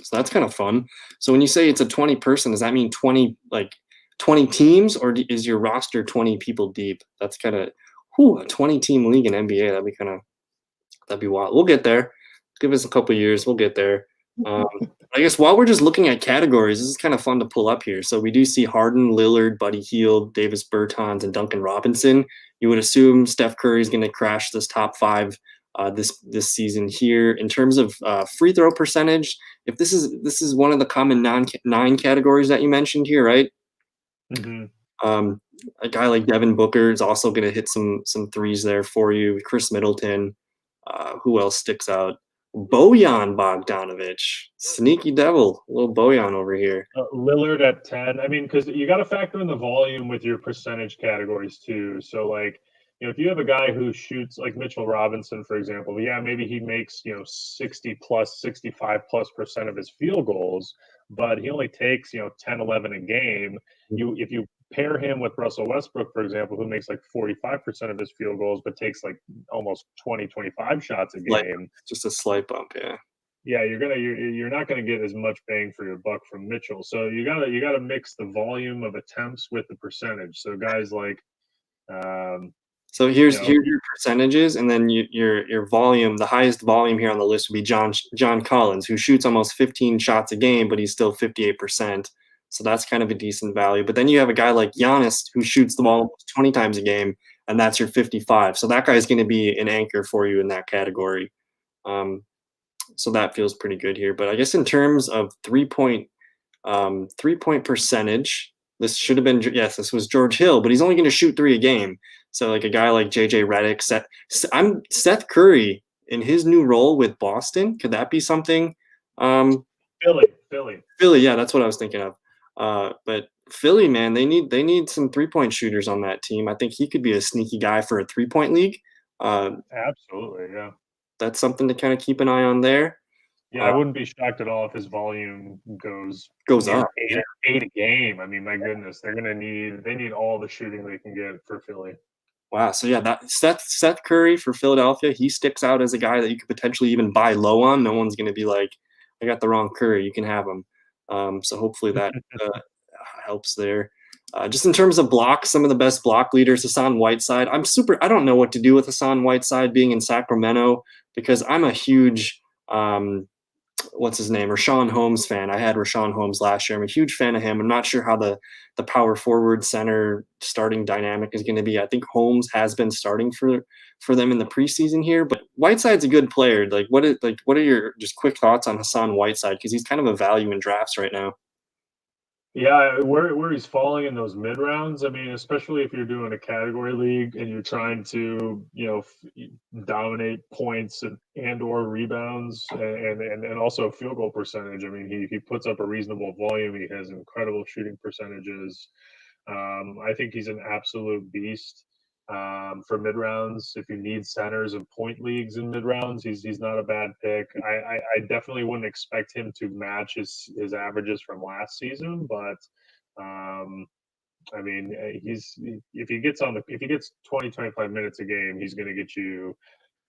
So that's kind of fun. So when you say it's a 20 person, does that mean 20 teams, or is your roster 20 people deep? That's kind of a 20 team league in NBA. That'd be wild. We'll get there. Give us a couple years. We'll get there. Um, I guess while we're just looking at categories, this is kind of fun to pull up here. So we do see Harden, Lillard, Buddy Hield, Davis Bertons, and Duncan Robinson. You would assume Steph Curry is going to crash this top five this season here in terms of free throw percentage. If this is one of the common nine categories that you mentioned here, right? Hmm. Um, a guy like Devin Booker is also going to hit some threes there for you. Chris Middleton. Who else sticks out? Bojan Bogdanovic, sneaky devil, little Bojan over here. Lillard at 10. I mean, because you got to factor in the volume with your percentage categories too. So, like, if you have a guy who shoots like Mitchell Robinson, for example, yeah, maybe he makes, 60 plus, 65 plus percent of his field goals, but he only takes, 10, 11 a game. If you pair him with Russell Westbrook, for example, who makes like 45% of his field goals, but takes like almost 20, 25 shots a Like game, just a slight bump, yeah. yeah, you're not gonna get as much bang for your buck from Mitchell. So you gotta mix the volume of attempts with the percentage. So guys like, um, So you know, here's your percentages, and then your volume. The highest volume here on the list would be John Collins, who shoots almost 15 shots a game, but he's still 58%. So that's kind of a decent value. But then you have a guy like Giannis who shoots the ball almost 20 times a game, and that's your 55. So that guy's going to be an anchor for you in that category. Um, so that feels pretty good here. But I guess in terms of 3 point percentage, this should have been this was George Hill, but he's only going to shoot three a game. So like a guy like JJ Redick, Seth Curry in his new role with Boston. Could that be something? Philly. Philly, yeah, that's what I was thinking of. But Philly, man, they need some 3 point shooters on that team. I think he could be a sneaky guy for a 3 point league. Uh, Absolutely, yeah. that's something to kind of keep an eye on there. Yeah, Uh, I wouldn't be shocked at all if his volume goes goes near up. Yeah. eight a game. I mean, my goodness, they need all the shooting they can get for Philly. Wow. So yeah, that Seth Curry for Philadelphia, he sticks out as a guy that you could potentially even buy low on. No one's going to be like, I got the wrong Curry. You can have him. So hopefully that uh, helps there. Just in terms of blocks, some of the best block leaders, Hassan Whiteside. I don't know what to do with Hassan Whiteside being in Sacramento because I'm a huge what's his name, Rashawn Holmes fan. I had Rashawn Holmes last year. I'm a huge fan of him. I'm not sure how the power forward center starting dynamic is going to be. I think Holmes has been starting for them in the preseason here, but Whiteside's a good player. What are your just quick thoughts on Hassan Whiteside because he's kind of a value in drafts right now. Yeah, where he's falling in those mid rounds. I mean, especially if you're doing a category league and you're trying to, dominate points and or rebounds and also field goal percentage. I mean, he puts up a reasonable volume. He has incredible shooting percentages. I think he's an absolute beast for mid rounds. If you need centers and point leagues in mid rounds, he's not a bad pick. I definitely wouldn't expect him to match his averages from last season, but um, I mean, if he gets 20 25 minutes a game, he's going to get you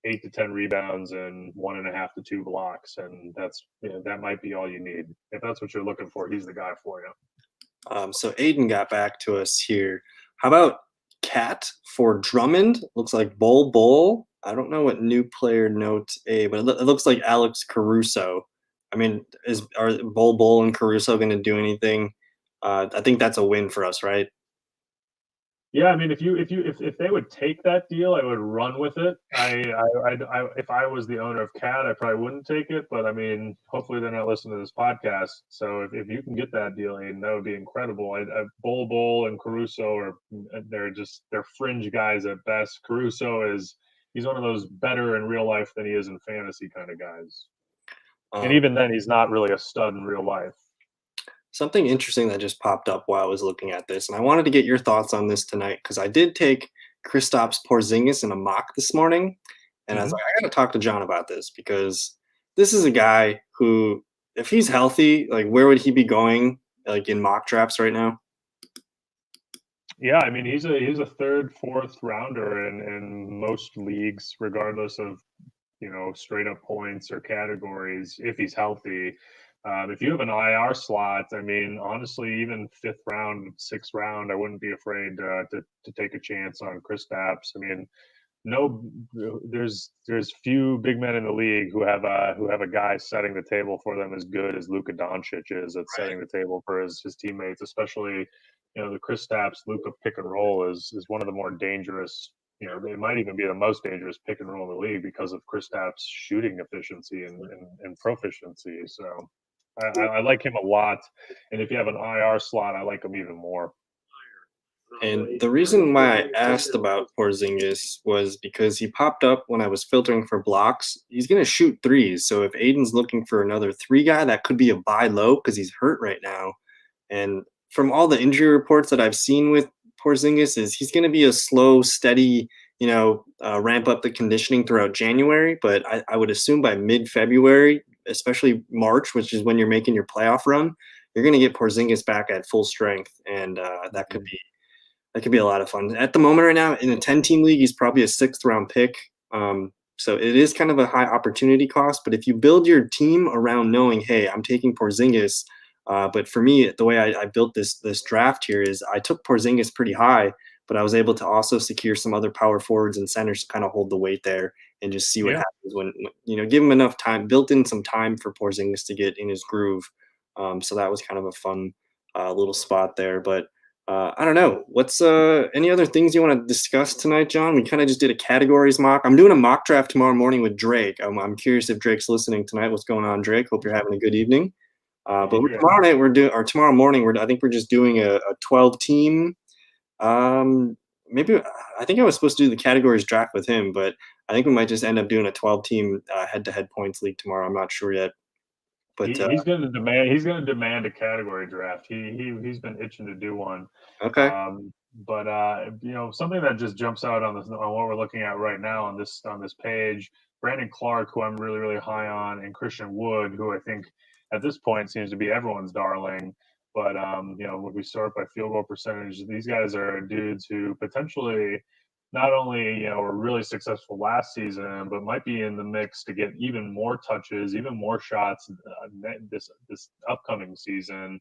8 to 10 rebounds and 1.5 to 2 blocks, and that might be all you need. If that's what you're looking for, he's the guy for you. So Aiden got back to us here. How about Cat for Drummond? Looks like Bol. I don't know what new player note A, but it looks like Alex Caruso. I mean, are Bol and Caruso going to do anything? I think that's a win for us, right? Yeah, I mean, if they would take that deal, I would run with it. If I was the owner of Cat, I probably wouldn't take it. But I mean, hopefully they're not listening to this podcast. So if you can get that deal, Aiden, that would be incredible. Bol and Caruso they're fringe guys at best. He's one of those better in real life than he is in fantasy kind of guys. And even then, he's not really a stud in real life. Something interesting that just popped up while I was looking at this, and I wanted to get your thoughts on this tonight because I did take Kristaps Porzingis in a mock this morning, and I was like, I got to talk to John about this because this is a guy who, if he's healthy, like where would he be going, like in mock drafts right now? Yeah, I mean he's a third, fourth rounder in most leagues, regardless of straight up points or categories if he's healthy. If you have an IR slot, I mean, honestly, even fifth round, sixth round, I wouldn't be afraid to take a chance on Kristaps. I mean, there's few big men in the league who have a guy setting the table for them as good as Luka Doncic is at setting the table for his teammates, especially the Kristaps Luka pick and roll is one of the more dangerous. It might even be the most dangerous pick and roll in the league because of Kristaps' shooting efficiency and proficiency. So I like him a lot. And if you have an IR slot, I like him even more. And the reason why I asked about Porzingis was because he popped up when I was filtering for blocks. He's going to shoot threes. So if Aiden's looking for another three guy, that could be a buy low because he's hurt right now. And from all the injury reports that I've seen with Porzingis is he's going to be a slow, steady, ramp up the conditioning throughout January. But I would assume by mid-February, especially March, which is when you're making your playoff run, you're going to get Porzingis back at full strength. And that could be a lot of fun. At the moment right now, in a 10-team league, he's probably a sixth-round pick. So it is kind of a high opportunity cost. But if you build your team around knowing, hey, I'm taking Porzingis, but for me, the way I built this draft here is I took Porzingis pretty high, but I was able to also secure some other power forwards and centers to kind of hold the weight there and just see what happens when give him enough time, built in some time for Porzingis to get in his groove. So that was kind of a fun little spot there. But I don't know. What's any other things you want to discuss tonight, John? We kind of just did a categories mock. I'm doing a mock draft tomorrow morning with Drake. I'm curious if Drake's listening tonight. What's going on, Drake? Hope you're having a good evening. But tomorrow morning, I think we're just doing a 12-team. Maybe I think I was supposed to do the categories draft with him, but I think we might just end up doing a 12-team head-to-head points league tomorrow. I'm not sure yet. But he's going to demand a category draft. He's been itching to do one. Okay. But something that just jumps out on what we're looking at right now on this page, Brandon Clark, who I'm really, really high on, and Christian Wood, who I think at this point seems to be everyone's darling. But when we sort by field goal percentage, these guys are dudes who potentially not only were really successful last season, but might be in the mix to get even more touches, even more shots this upcoming season.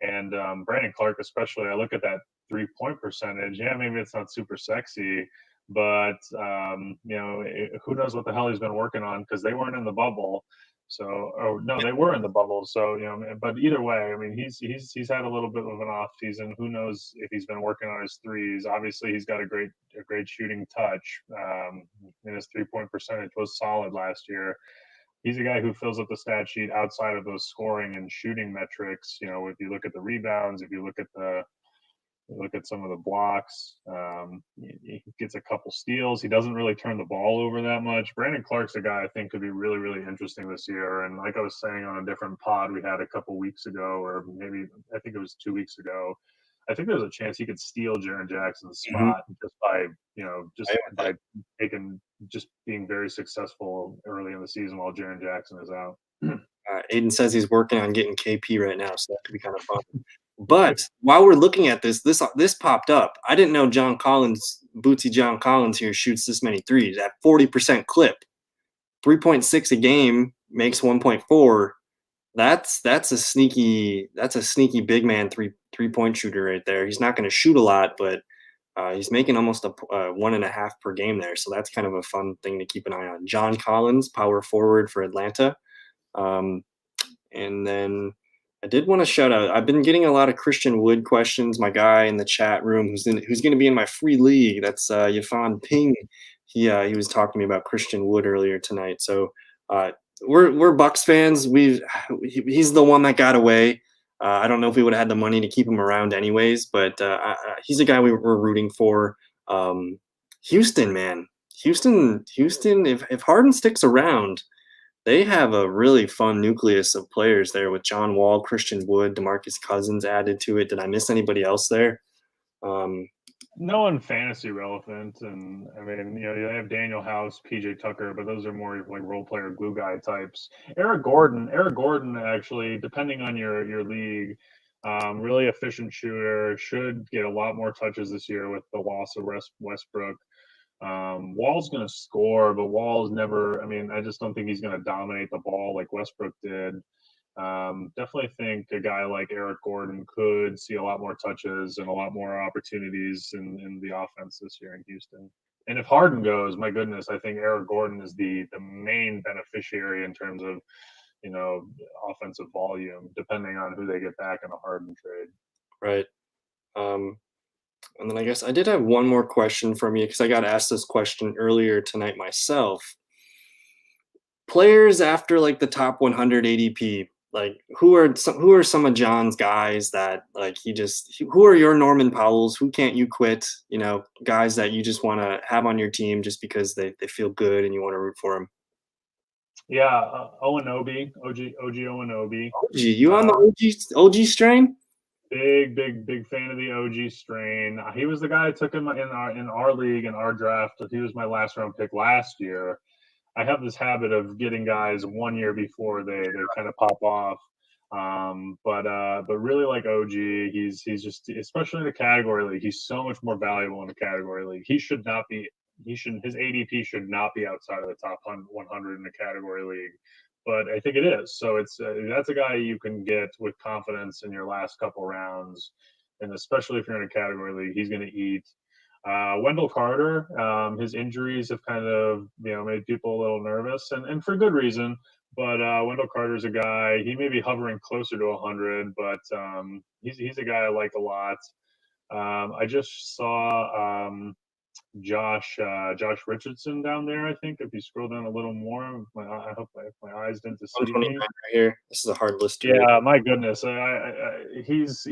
And Brandon Clark, especially, I look at that 3-point percentage. Yeah, maybe it's not super sexy, but who knows what the hell he's been working on because they weren't in the bubble. So, no, they were in the bubble. So, but either way, I mean, he's had a little bit of an off season. Who knows if he's been working on his threes? Obviously, he's got a great shooting touch. And his 3-point percentage was solid last year. He's a guy who fills up the stat sheet outside of those scoring and shooting metrics. If you look at the rebounds, if you look at some of the blocks, he gets a couple steals. He doesn't really turn the ball over that much. Brandon Clark's a guy I think could be really, really interesting this year. And like I was saying on a different pod we had a couple weeks ago, or maybe I think it was 2 weeks ago, I think there's a chance he could steal Jaren Jackson's spot by being very successful early in the season while Jaren Jackson is out. Aiden says he's working on getting KP right now, so that could be kind of fun. But while we're looking at this popped up. I didn't know John Collins Bootsy John Collins here shoots this many threes at 40% clip, 3.6 a game, makes 1.4. That's a sneaky big man three-point shooter right there. He's not going to shoot a lot, but he's making almost a 1.5 per game there. So that's kind of a fun thing to keep an eye on. John Collins, power forward for Atlanta. Um, and then I did want to shout out. I've been getting a lot of Christian Wood questions. My guy in the chat room, who's going to be in my free league. That's Yafan Ping. He was talking to me about Christian Wood earlier tonight. So we're Bucks fans. He's the one that got away. I don't know if we would have had the money to keep him around anyways, but he's a guy we're rooting for. Houston, man, Houston. If Harden sticks around, they have a really fun nucleus of players there with John Wall, Christian Wood, DeMarcus Cousins added to it. Did I miss anybody else there? No one fantasy relevant, and I mean, they have Daniel House, PJ Tucker, but those are more like role player glue guy types. Eric Gordon, actually, depending on your league, really efficient shooter, should get a lot more touches this year with the loss of Westbrook. Wall's going to score, but Wall's never. I mean, I just don't think he's going to dominate the ball like Westbrook did. Definitely think a guy like Eric Gordon could see a lot more touches and a lot more opportunities in the offense this year in Houston. And if Harden goes, my goodness, I think Eric Gordon is the main beneficiary in terms of offensive volume, depending on who they get back in a Harden trade. Right. And then I guess I did have one more question from you because I got asked this question earlier tonight myself. Players after like the top 100 ADP, like who are some of John's guys that like who are your Norman Powells? Who can't you quit? Guys that you just want to have on your team just because they feel good and you want to root for them. Yeah, Owanobi, OG Owanobi. OG, you on the OG strain? Big fan of the OG strain. He was the guy I took in our league, in our draft. He was my last round pick last year. I have this habit of getting guys 1 year before they kind of pop off. But really like OG, he's just, especially in the category league, he's so much more valuable in the category league. His ADP should not be outside of the top 100 in the category league. But I think it is. So that's a guy you can get with confidence in your last couple rounds, and especially if you're in a category league, he's going to eat. Wendell Carter, his injuries have kind of made people a little nervous, and for good reason. But Wendell Carter's a guy. He may be hovering closer to 100, but he's a guy I like a lot. I just saw Josh Richardson down there. I think if you scroll down a little more, I hope my eyes didn't deceive me. Right here. This is a hard list. Yeah, my goodness. He's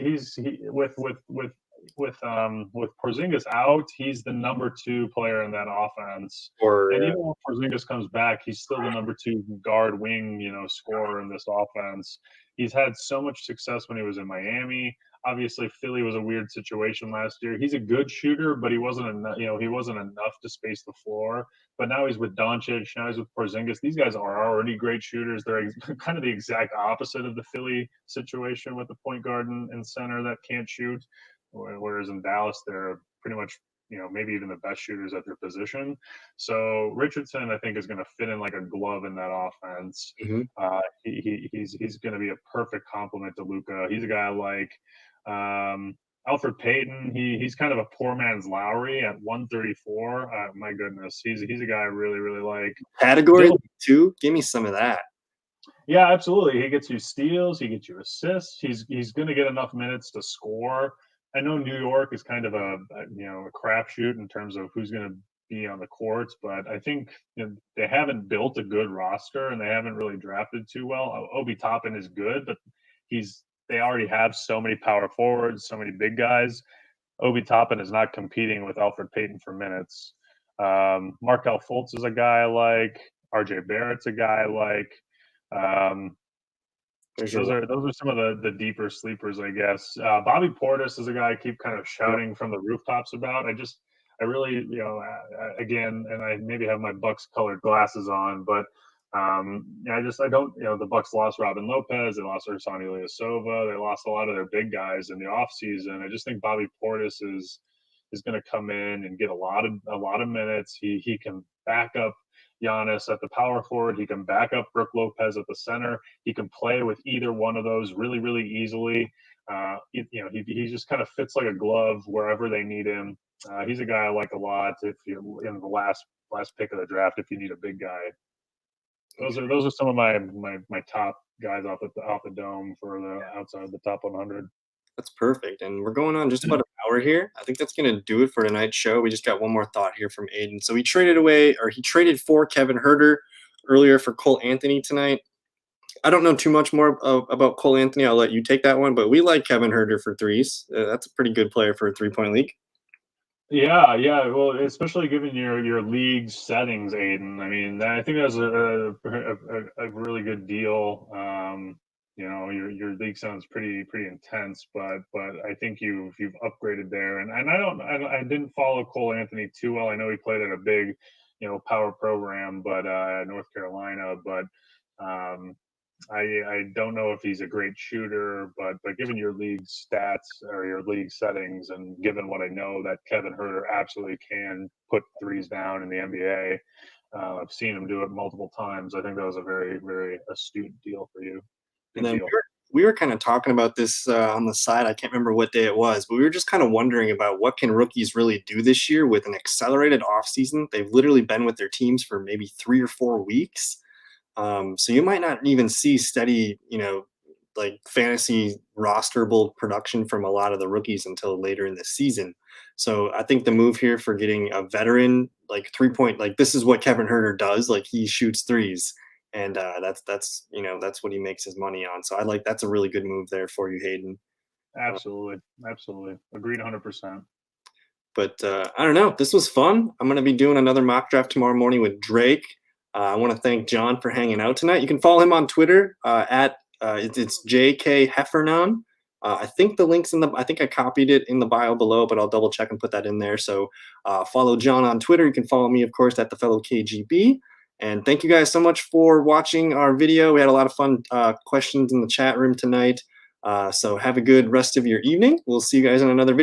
with Porzingis out, he's the number 2 player in that offense. And even when Porzingis comes back, he's still the number 2 guard wing, scorer in this offense. He's had so much success when he was in Miami. Obviously, Philly was a weird situation last year. He's a good shooter, but he wasn't enough to space the floor. But now he's with Doncic. Now he's with Porzingis. These guys are already great shooters. They're kind of the exact opposite of the Philly situation with the point guard and center that can't shoot. Whereas in Dallas, they're pretty much, maybe even the best shooters at their position. So Richardson, I think, is going to fit in like a glove in that offense. Mm-hmm. He's going to be a perfect complement to Luka. He's a guy like Alfred Payton. He's kind of a poor man's Lowry at 134. My goodness, he's a guy I really, really like. Category 2, give me some of that. Yeah, absolutely. He gets you steals. He gets you assists. He's going to get enough minutes to score. I know New York is kind of a crapshoot in terms of who's going to be on the courts, but I think they haven't built a good roster and they haven't really drafted too well. Obi Toppin is good, but they already have so many power forwards, so many big guys. Obi Toppin is not competing with Alfred Payton for minutes. Markelle Fultz is a guy I like. RJ Barrett's a guy I like. Those are some of the deeper sleepers, I guess. Bobby Portis is a guy I keep kind of shouting from the rooftops about. I really, again, and I maybe have my Bucks colored glasses on, but I don't, the Bucks lost Robin Lopez, they lost Ersan Ilyasova, they lost a lot of their big guys in the offseason. I just think Bobby Portis is is going to come in and get a lot of minutes. He can back up Giannis at the power forward. He can back up Brook Lopez at the center. He can play with either one of those really, really easily. He just kind of fits like a glove wherever they need him. He's a guy I like a lot. If you in the last pick of the draft, if you need a big guy, those are some of my top guys off the dome for the outside the top 100. That's perfect. And we're going on just about an hour here. I think that's going to do it for tonight's show. We just got one more thought here from Aiden. So he traded for Kevin Huerter earlier for Cole Anthony tonight. I don't know too much more about Cole Anthony. I'll let you take that one. But we like Kevin Huerter for threes. That's a pretty good player for a 3-point league. Yeah, yeah. Well, especially given your league settings, Aiden. I mean, I think that's a really good deal. Your league sounds pretty intense, but I think you've upgraded there. And I didn't follow Cole Anthony too well. I know he played at a big, power program, but North Carolina. But I don't know if he's a great shooter, but given your league stats or your league settings, and given what I know that Kevin Huerter absolutely can put threes down in the NBA, I've seen him do it multiple times. I think that was a very, very astute deal for you. And then we were kind of talking about this on the side. I can't remember what day it was, but we were just kind of wondering about what can rookies really do this year with an accelerated offseason. They've literally been with their teams for maybe 3 or 4 weeks. So you might not even see steady, like fantasy rosterable production from a lot of the rookies until later in the season. So I think the move here for getting a veteran, like 3-point, like this is what Kevin Huerter does. Like he shoots threes, and that's what he makes his money on. So that's a really good move there for you, Hayden. Absolutely, agreed 100%. But I don't know. This was fun. I'm going to be doing another mock draft tomorrow morning with Drake. I want to thank John for hanging out tonight. You can follow him on Twitter at it's JK Heffernon. I think the link's I think I copied it in the bio below, but I'll double check and put that in there. So follow John on Twitter. You can follow me, of course, at the fellow KGB. And thank you guys so much for watching our video. We had a lot of fun questions in the chat room tonight. So have a good rest of your evening. We'll see you guys in another video.